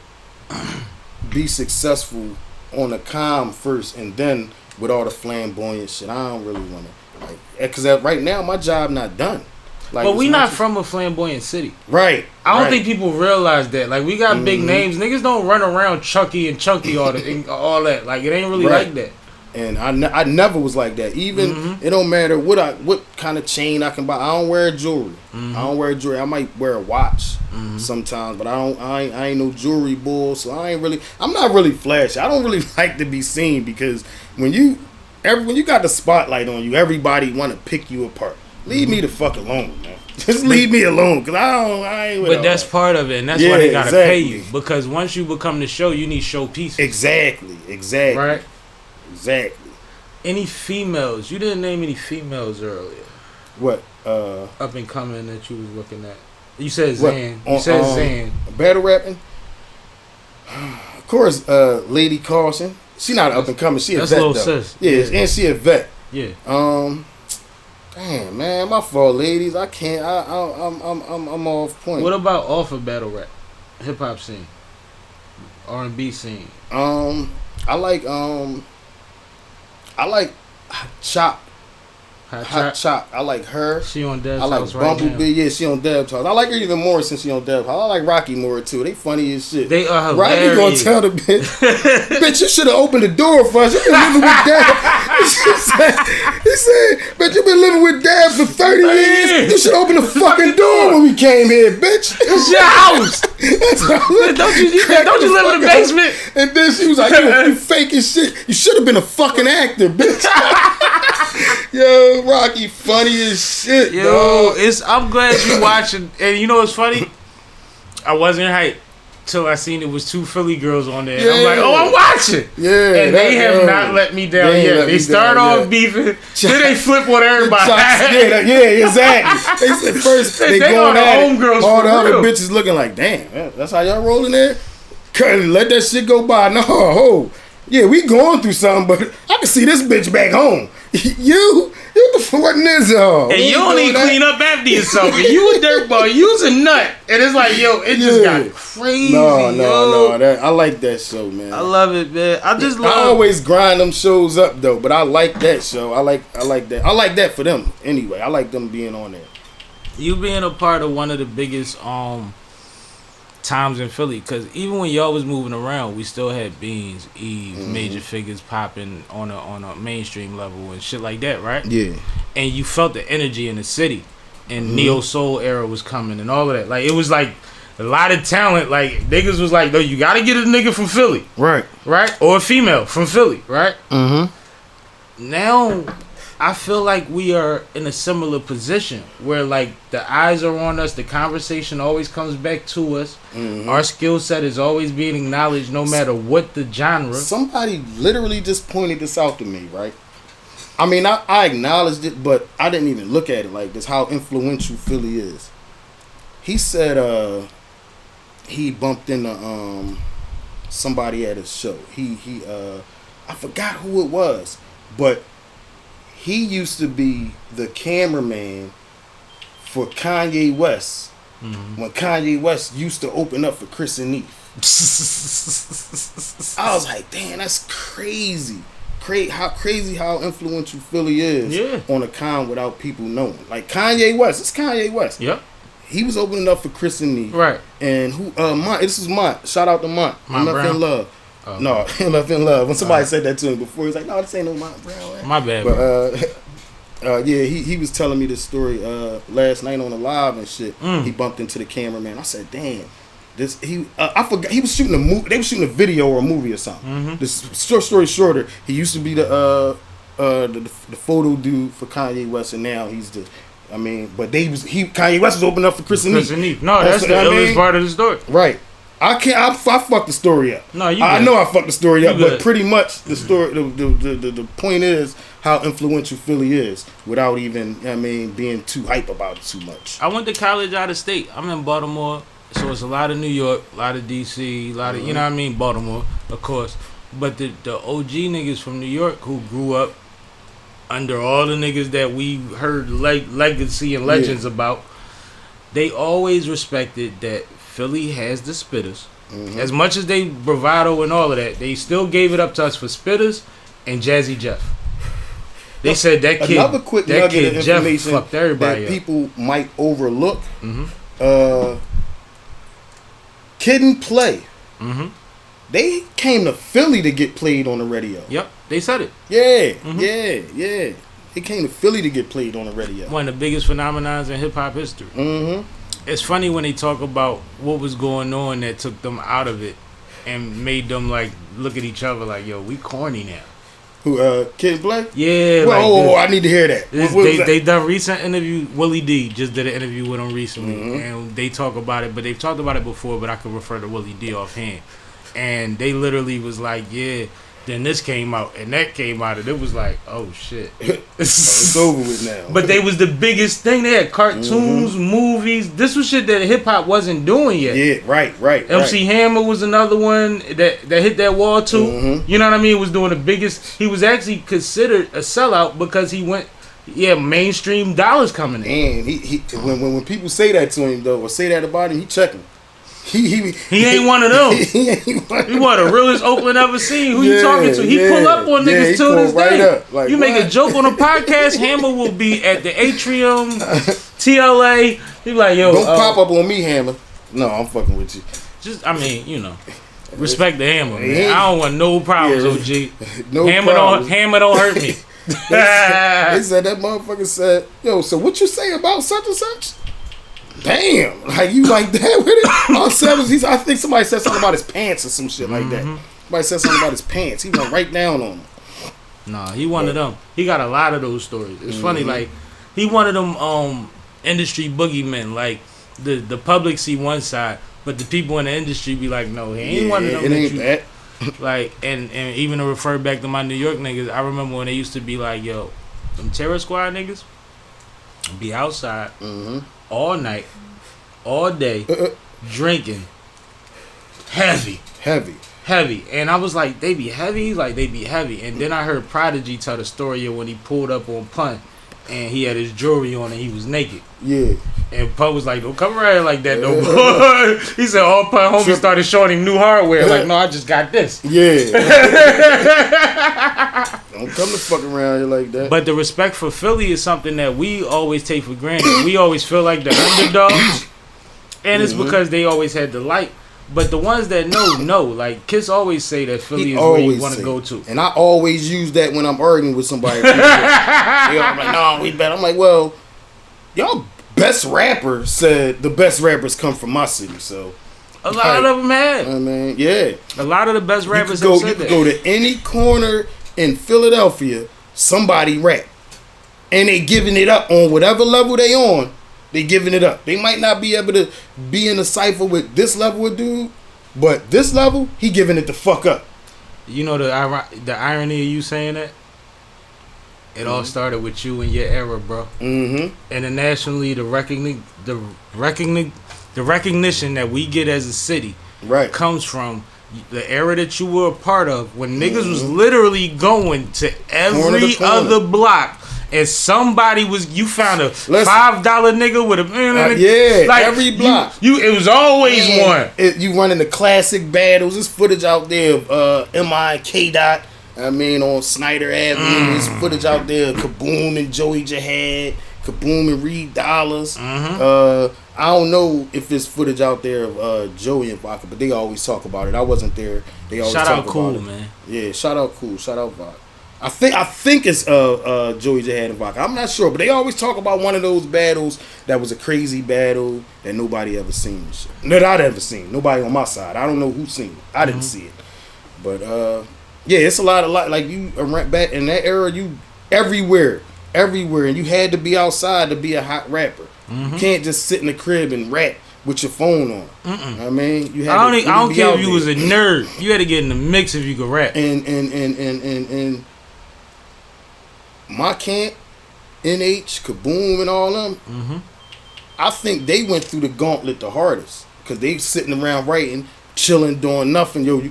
Speaker 4: be successful on the calm first, and then with all the flamboyant shit. I don't really want to, like, because right now my job not done. Like,
Speaker 3: but we not from a flamboyant city,
Speaker 4: right?
Speaker 3: I don't think people realize that. Like, we got big names. Niggas don't run around Chucky and Chunky all that. Like, it ain't really like that. And
Speaker 4: I never was like that. Even it don't matter what kind of chain I can buy. I don't wear jewelry. I don't wear jewelry. I might wear a watch sometimes, but I ain't no jewelry bull. So I'm not really flashy. I don't really like to be seen, because when you got the spotlight on you, everybody want to pick you apart. Leave me the fuck alone, man. Just leave me alone, because I ain't with
Speaker 3: But that's part of it, and that's why they gotta pay you. Because once you become the show, you need showpieces.
Speaker 4: Exactly. Right? Exactly.
Speaker 3: Any females? You didn't name any females earlier.
Speaker 4: What?
Speaker 3: Up and coming that you was looking at. You said Zan. Zan.
Speaker 4: Battle rapping? Of course, Lady Caution. She not up and coming. She a vet, though. Sis. Yeah, and she a vet.
Speaker 3: Yeah.
Speaker 4: Damn, man, my fault, ladies. I can't. I'm off point.
Speaker 3: What about off of battle rap, hip hop scene, R&B scene?
Speaker 4: I like Chop. Hot Chop. I like her.
Speaker 3: She on Deb's
Speaker 4: I like
Speaker 3: house right
Speaker 4: Bumblebee.
Speaker 3: now.
Speaker 4: Yeah, she on Deb's house. I like her even more since she on Deb's house. I like Rocky more too. They funny as shit.
Speaker 3: They are
Speaker 4: Rocky
Speaker 3: hilarious.
Speaker 4: gonna tell the bitch, bitch, you should have opened the door for us. You been living with Deb. He said, bitch, you been living with Deb for 30 years. You should open the fucking door when we came here, bitch.
Speaker 3: It's your house. Don't you live in the basement?
Speaker 4: And then she was like, you fake as shit. You should have been a fucking actor, bitch. Yo, Rocky funny as shit, dog.
Speaker 3: I'm glad you watching. And you know what's funny? I wasn't hyped till I seen it was 2 Philly girls on there.
Speaker 4: Yeah.
Speaker 3: I'm like, oh, I'm watching.
Speaker 4: Yeah,
Speaker 3: and they have not let me down yet. They start off beefing, then they flip on everybody.
Speaker 4: Yeah, exactly. They said first they going at it. All the other bitches looking like, damn, that's how y'all rolling there? Let that shit go by. No, yeah, we going through something, but I can see this bitch back home. You the fuck what is y'all?
Speaker 3: And you don't even clean up after yourself. And you a dirtball. You's a nut. And it's like, yo, it just got crazy.
Speaker 4: No. I like that show, man.
Speaker 3: I love it, man. I
Speaker 4: always grind them shows up though, but I like that show. I like that. I like that for them anyway. I like them being on there.
Speaker 3: You being a part of one of the biggest times in Philly, because even when y'all was moving around, we still had BEEZ, major figures popping on a mainstream level and shit like that, right?
Speaker 4: Yeah.
Speaker 3: And you felt the energy in the city, and neo soul era was coming and all of that. Like, it was like a lot of talent. Like, niggas was like, no, you gotta get a nigga from Philly, right, or a female from Philly, right? Now I feel like we are in a similar position where, like, the eyes are on us, the conversation always comes back to us. Our skill set is always being acknowledged no matter what the genre.
Speaker 4: Somebody literally just pointed this out to me, right? I mean, I acknowledged it, but I didn't even look at it like this, how influential Philly is. He said he bumped into somebody at his show. I forgot who it was, but he used to be the cameraman for Kanye West when Kanye West used to open up for Chris and Eve. I was like, damn, that's crazy. How influential Philly is on a con without people knowing. Like Kanye West, it's Kanye West.
Speaker 3: Yep.
Speaker 4: He was opening up for Chris and Eve.
Speaker 3: Right.
Speaker 4: And who? Mont. This is Mont. Shout out to Mont.
Speaker 3: Mont
Speaker 4: MF in Love.
Speaker 3: Oh.
Speaker 4: No, MF in Love. When somebody said that to him before, he's like, no, this ain't no Mont Brown.
Speaker 3: My bad,
Speaker 4: but yeah, he was telling me this story last night on the live and shit. He bumped into the cameraman. I said, damn. I forgot he was shooting a movie. They were shooting a video or a movie or something. This short story shorter, he used to be the photo dude for Kanye West, and now he's the. I mean, but Kanye West was opening up for Chris and Eve.
Speaker 3: No, that's the illest part of the story.
Speaker 4: Right. I fucked the story up.
Speaker 3: No, you.
Speaker 4: I know I fucked the story up, but pretty much the
Speaker 3: Mm-hmm.
Speaker 4: story. The point is how influential Philly is without even being too hype about it too much.
Speaker 3: I went to college out of state. I'm in Baltimore. So it's a lot of New York, a lot of DC, a lot of, you know what I mean, Baltimore, of course. But the OG niggas from New York who grew up under all the niggas that we heard legacy and legends about, they always respected that Philly has the spitters. As much as they bravado and all of that, they still gave it up to us for spitters and Jazzy Jeff. They said that kid,
Speaker 4: another quick nugget of
Speaker 3: Jeff
Speaker 4: information
Speaker 3: fucked everybody
Speaker 4: that
Speaker 3: up.
Speaker 4: people might overlook. Kid and Play. They came to Philly to get played on the radio.
Speaker 3: Yep, they said it.
Speaker 4: Yeah. They came to Philly to get played on the radio.
Speaker 3: One of the biggest phenomenons in hip hop history. It's funny when they talk about what was going on that took them out of it and made them like look at each other like, yo, we corny now.
Speaker 4: Who, Kid and Play?
Speaker 3: Yeah.
Speaker 4: I need to hear that.
Speaker 3: They done recent interview. Willie D just did an interview with him recently, and they talk about it. But they've talked about it before. But I could refer to Willie D offhand, and they literally was like, yeah. Then this came out, and that came out, and it was like, oh shit,
Speaker 4: it's over with now.
Speaker 3: But they was the biggest thing. They had cartoons, movies. This was shit that hip hop wasn't doing yet.
Speaker 4: Yeah, right.
Speaker 3: MC Hammer was another one that hit that wall too. You know what I mean? Was doing the biggest. He was actually considered a sellout because he went. Yeah, mainstream dollars coming in.
Speaker 4: And he when people say that to him though, or say that about him, he checking.
Speaker 3: He ain't one of them. He one of the realest Oakland ever seen. Who you talking to? He pull up on niggas till this day.
Speaker 4: Up. Like,
Speaker 3: you make a joke on a podcast, Hammer will be at the Atrium, TLA. He be like, yo,
Speaker 4: don't pop up on me, Hammer. No, I'm fucking with you.
Speaker 3: Just, I mean, you know, respect the Hammer, man. I don't want no problems, OG.
Speaker 4: No problems.
Speaker 3: Hammer don't hurt me.
Speaker 4: They said that motherfucker said, yo, so what you say about such and such? Damn, like you like that with it? On sevens, I think somebody said something about his pants or some shit like that. Somebody said something about his pants. He went right down on him.
Speaker 3: Nah, he one of them. He got a lot of those stories. It's funny, like he one of them industry boogeymen. Like the public see one side, but the people in the industry be like, no, he ain't one of them.
Speaker 4: It ain't that.
Speaker 3: Like, and even to refer back to my New York niggas, I remember when they used to be like, yo, them Terror Squad niggas be outside all night, all day, drinking, heavy. And I was like, they be heavy? Like, they be heavy. And then I heard Prodigy tell the story of when he pulled up on Pun and he had his jewelry on and he was naked.
Speaker 4: Yeah.
Speaker 3: And Pun was like, don't come around like that, no boy. He said, all Pun homies started showing him new hardware. Like, no, I just got this.
Speaker 4: Yeah. Don't come to fuck around here like that.
Speaker 3: But the respect for Philly is something that we always take for granted. We always feel like the underdogs. And it's because they always had the light. But the ones that know. Like, Kiss always say that Philly is where you want to go to.
Speaker 4: And I always use that when I'm arguing with somebody. I'm like, no, we bet. I'm like, well, y'all best rapper said the best rappers come from my city, so.
Speaker 3: A lot of them had.
Speaker 4: I mean, yeah.
Speaker 3: A lot of the best rappers
Speaker 4: have
Speaker 3: said that.
Speaker 4: You can go to any corner in Philadelphia, somebody rap. And they giving it up on whatever level they on. They giving it up. They might not be able to be in a cipher with this level of dude, but this level, he giving it the fuck up. You
Speaker 3: know the irony of you saying that? It all started with you and your era, bro. Internationally, the recognition that we get as a city comes from the era that you were a part of, when niggas was literally going to every other block. And somebody you found a $5 nigga with a
Speaker 4: like every block.
Speaker 3: It was always one.
Speaker 4: You running the classic battles. There's footage out there of M.I.K. Dot. I mean, on Snyder Avenue, there's footage out there of KABOOM and Joey Jihad, KABOOM and Reed Dollars. I don't know if there's footage out there of Joey and Vodka, but they always talk about it. I wasn't there. They always
Speaker 3: shout
Speaker 4: talk
Speaker 3: out
Speaker 4: about
Speaker 3: Cool,
Speaker 4: it.
Speaker 3: Man.
Speaker 4: Yeah, shout out Cool, shout out Vodka. I think it's Joey Jihad and Vodka. I'm not sure, but they always talk about one of those battles that was a crazy battle that nobody ever seen. That I'd ever seen. Nobody on my side. I don't know who seen it. I didn't see it. But yeah, it's a lot like you back in that era. You everywhere, and you had to be outside to be a hot rapper. You can't just sit in the crib and rap with your phone on. I mean, you had.
Speaker 3: I don't care if you was a nerd. You had to get in the mix if you could rap.
Speaker 4: And my camp, NH, KABOOM, and all them. I think they went through the gauntlet the hardest because they sitting around writing, chilling, doing nothing. Yo,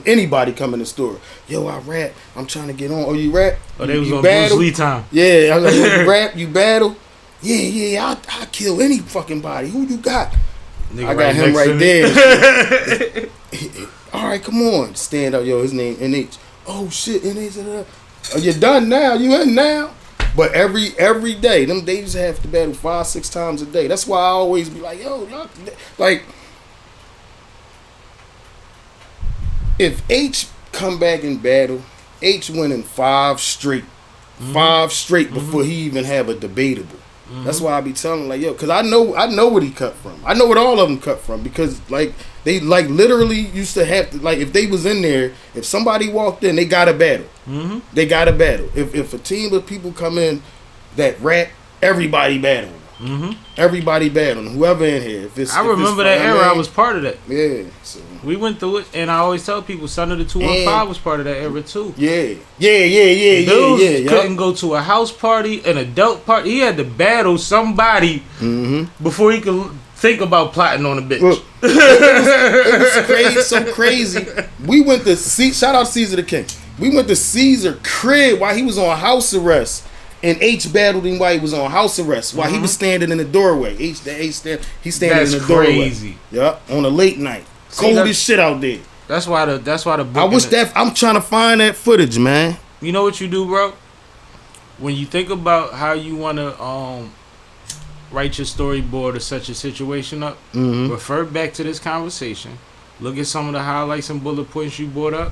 Speaker 4: anybody come in the store. Yo, I rap. I'm trying to get on. Oh, you rap?
Speaker 3: Oh, they was
Speaker 4: you
Speaker 3: on
Speaker 4: battle?
Speaker 3: Bruce Lee time.
Speaker 4: Yeah, I'm like, you rap, you battle. Yeah, I kill any fucking body. Who you got?
Speaker 3: Nigga
Speaker 4: I got him right there. All right, come on. Stand up. Yo, his name NH. Oh, shit, NH. Oh, you done now. You in now. But every day, them days have to battle 5-6 times a day. That's why I always be like, yo, y'all, like, if H come back and battle, H winning 5 straight. 5 straight before he even have a debatable. That's why I be telling like, yo, because I know what he cut from. I know what all of them cut from because like they like literally used to have to like if they was in there, if somebody walked in, they got to battle. They got to battle. If a team of people come in that rap, everybody battling. Everybody battling. Whoever in here.
Speaker 3: I remember that era. I was part of that.
Speaker 4: Yeah. So.
Speaker 3: We went through it, and I always tell people, Son of the 215 was part of that era too.
Speaker 4: Yeah.
Speaker 3: Dudes couldn't go to a house party, an adult party. He had to battle somebody before he could think about plotting on a bitch.
Speaker 4: Look, it was crazy, so crazy. We went to shout out Caesar the King. We went to Caesar crib while he was on house arrest. and H battled him while he was on house arrest, while he was standing in the doorway. He's standing in the doorway.
Speaker 3: Crazy.
Speaker 4: Yep, on a late night. Cold as shit out there.
Speaker 3: That's why the book.
Speaker 4: I wish that I'm trying to find that footage, man.
Speaker 3: You know what you do, bro? When you think about how you want to write your storyboard or set your situation up, refer back to this conversation. Look at some of the highlights and bullet points you brought up.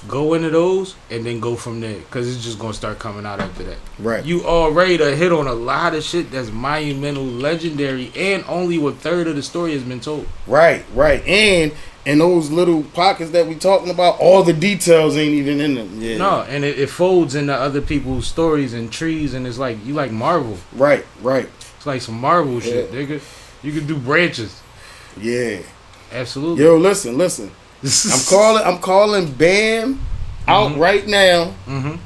Speaker 3: Go into those and then go from there, because it's just gonna start coming out after that.
Speaker 4: Right.
Speaker 3: You already done hit on a lot of shit that's monumental, legendary, and only 1/3 of the story has been told.
Speaker 4: Right. And in those little pockets that we talking about, all the details ain't even in them. Yeah.
Speaker 3: No, and it folds into other people's stories and trees, and it's like you like Marvel.
Speaker 4: Right.
Speaker 3: It's like some Marvel shit, nigga. You could do branches.
Speaker 4: Yeah.
Speaker 3: Absolutely.
Speaker 4: Yo, listen. I'm calling Bam out right now.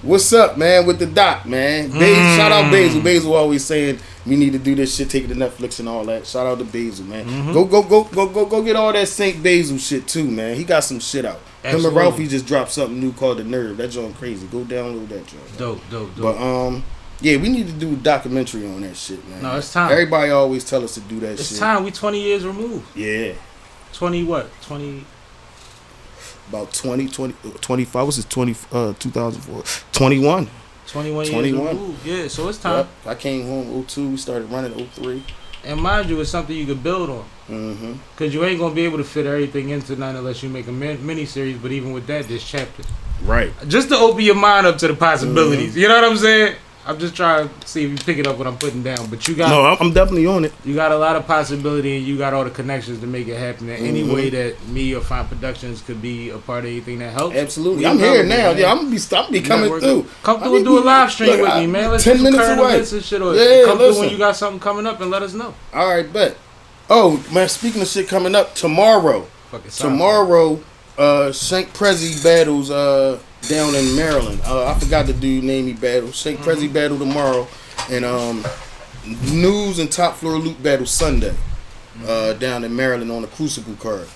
Speaker 4: What's up, man, with the doc, man? Shout out Basil. Basil always saying we need to do this shit, take it to Netflix and all that. Shout out to Basil, man. Go get all that Saint Basil shit too, man. He got some shit out. Him and Ralphie just dropped something new called The Nerve. That joint crazy. Go download that joint.
Speaker 3: Dope.
Speaker 4: But yeah, we need to do a documentary on that shit, man.
Speaker 3: No, it's time.
Speaker 4: Everybody always tell us to do that shit.
Speaker 3: It's time. We 20 years removed.
Speaker 4: Yeah.
Speaker 3: 20 what? 20.
Speaker 4: About 25. What's this? 2004. 21.
Speaker 3: 21 years removed. Yeah, so it's time.
Speaker 4: Yep. I came home 02. We started running 03.
Speaker 3: And mind you, it's something you could build on. Because you ain't going to be able to fit everything into none unless you make a mini-series. But even with that, there's chapters.
Speaker 4: Right.
Speaker 3: Just to open your mind up to the possibilities. You know what I'm saying? I'm just trying to see if you pick it up what I'm putting down. But you got...
Speaker 4: No, I'm definitely on it.
Speaker 3: You got a lot of possibility, and you got all the connections to make it happen. And any way that me or Fine Productions could be a part of anything that helps.
Speaker 4: Absolutely. I'm here now. Man. Yeah, I'm gonna be coming through.
Speaker 3: Come through and do a live stream with me, man. Let's
Speaker 4: 10
Speaker 3: do
Speaker 4: minutes
Speaker 3: current
Speaker 4: away.
Speaker 3: Events and shit. Or come through when you got something coming up and let us know.
Speaker 4: All right, bet. Oh, man, speaking of shit coming up, tomorrow, Shank Prezi battles down in Maryland. I forgot the dude name he battled. Shank Prezi battle tomorrow, and News and Top Floor Loop battle Sunday down in Maryland on the Crucible card.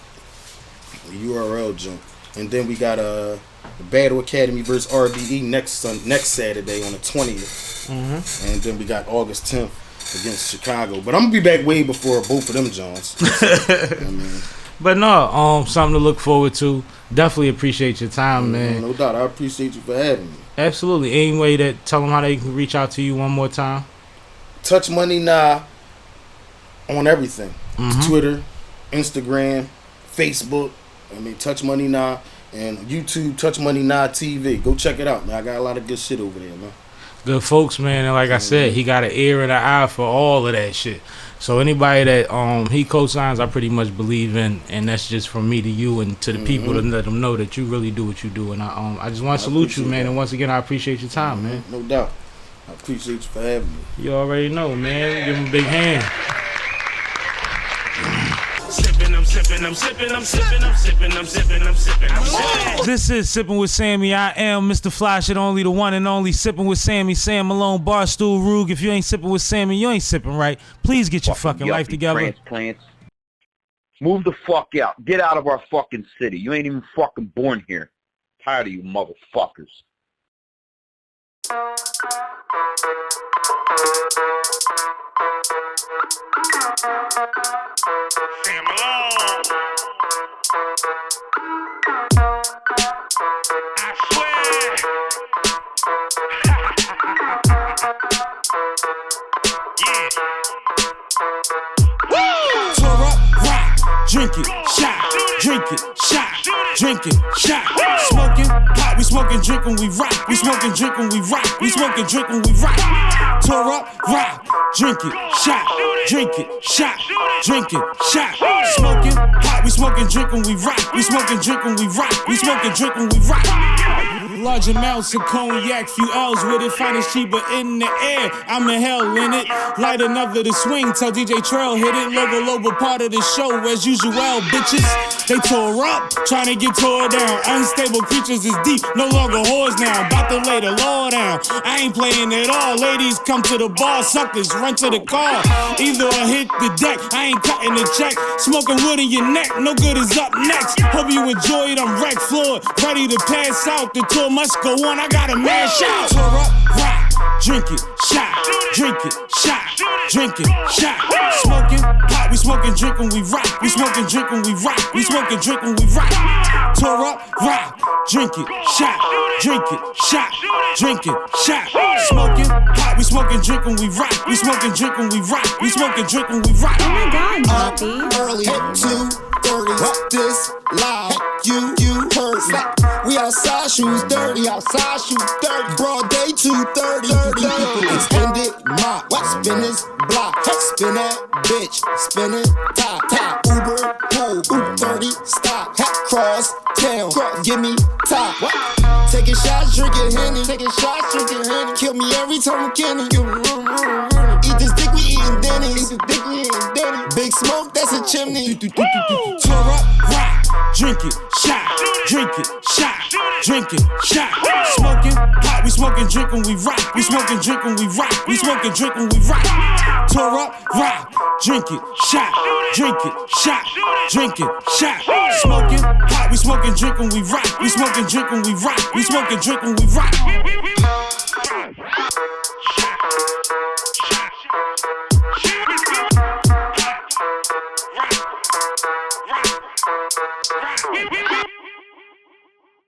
Speaker 4: The URL jump. And then we got the Battle Academy versus RBE next Saturday on the 20th. And then we got August 10th against Chicago. But I'm gonna be back way before both of them Johns.
Speaker 3: But no, something to look forward to. Definitely appreciate your time, man.
Speaker 4: No doubt. I appreciate you for having me.
Speaker 3: Absolutely. Any way that tell them how they can reach out to you one more time.
Speaker 4: Touch Money Nah on everything. Twitter, Instagram, Facebook. Touch Money Nah, and YouTube, Touch Money Nah TV. Go check it out, man. I got a lot of good shit over there, man.
Speaker 3: Good folks, man. And like I said, he got an ear and an eye for all of that shit. So anybody that he co-signs, I pretty much believe in, and that's just from me to you and to the people to let them know that you really do what you do. And I just want to salute you, man. And once again, I appreciate your time, man.
Speaker 4: No doubt. I appreciate you for having me.
Speaker 3: You already know, man. Give him a big hand. This is Sippin' with Sammie. I am Mr. Fly Shit, only the one and only Sippin' with Sammie. Sam Malone, Barstool, Rug. If you ain't sippin' with Sammie, you ain't sipping right. Please get your fucking life together.
Speaker 5: Transplants. Move the fuck out. Get out of our fucking city. You ain't even fucking born here. Tired of you motherfuckers.
Speaker 1: Sam Malone. I swear. Yeah.
Speaker 6: Pour up, rock, drink it, shot, drink it, shot, drink it, shot. Smoking pot, we smoking, drink when we rock. We smoking, drink when we rock. We smoking, drink when we rock. Pour up, rock, drink it, shot, drink it, shot, drink it, shot. Smoking pot, we smoking, drink when we rock. We smoking, drink when we rock. We smoking, drink when we rock. Large amounts of cognac, few L's with it, finest cheaper in the air. I'm in hell in it, light another to swing. Tell DJ Trail hit it, logo part of the show as usual. Bitches, they tore up, trying to get tore down. Unstable creatures is deep, no longer whores now. About to lay the law down. I ain't playing at all. Ladies come to the bar, suckers run to the car. Either I hit the deck, I ain't cutting the check. Smoking wood in your neck, no good is up next. Hope you enjoy it. I'm wrecked, floor, ready to pass out. The tour show must go on, I got a man shout. Tour up, rock, drink it, shot, drink it, shot, drink it, shot. Smoking pot, we smoking, drink when we rock. We smoking, drink when we rock. We smoking, drink when we rock. Tour up, rock, drink it, shot, drink it, shot, drink it, shot. Smoking pot, we smoking, drink when we rock. We smoking, drink when we rock. We smoking, drink when we rock.
Speaker 7: Oh my God, Bobby.
Speaker 8: Early 2:30, this loud, you heard me. We outside, shoes dirty, broad day 2:30, extended mop, spin this block, spin that bitch, spin it, top, Uber, pool, 30, stop, cross, town, give me top, taking shots, drinking Henny, kill me every time I'm kidding, eat this dick, we eating Denny's, big smoke, that's a chimney,
Speaker 6: tour up, rock, drink it, shot, drink it, shot, drink it, shot. Smoking pot, we smoking, drink when we rock. We smoking, drink when we rock. We smoking, drink when we rock. Tour up, rock, drink it, shot, drink it, shot, drink it, shot. Smoking pot, we smoking, drink when we rock. We smoking, drink when we rock. We smoking, drink when we rock.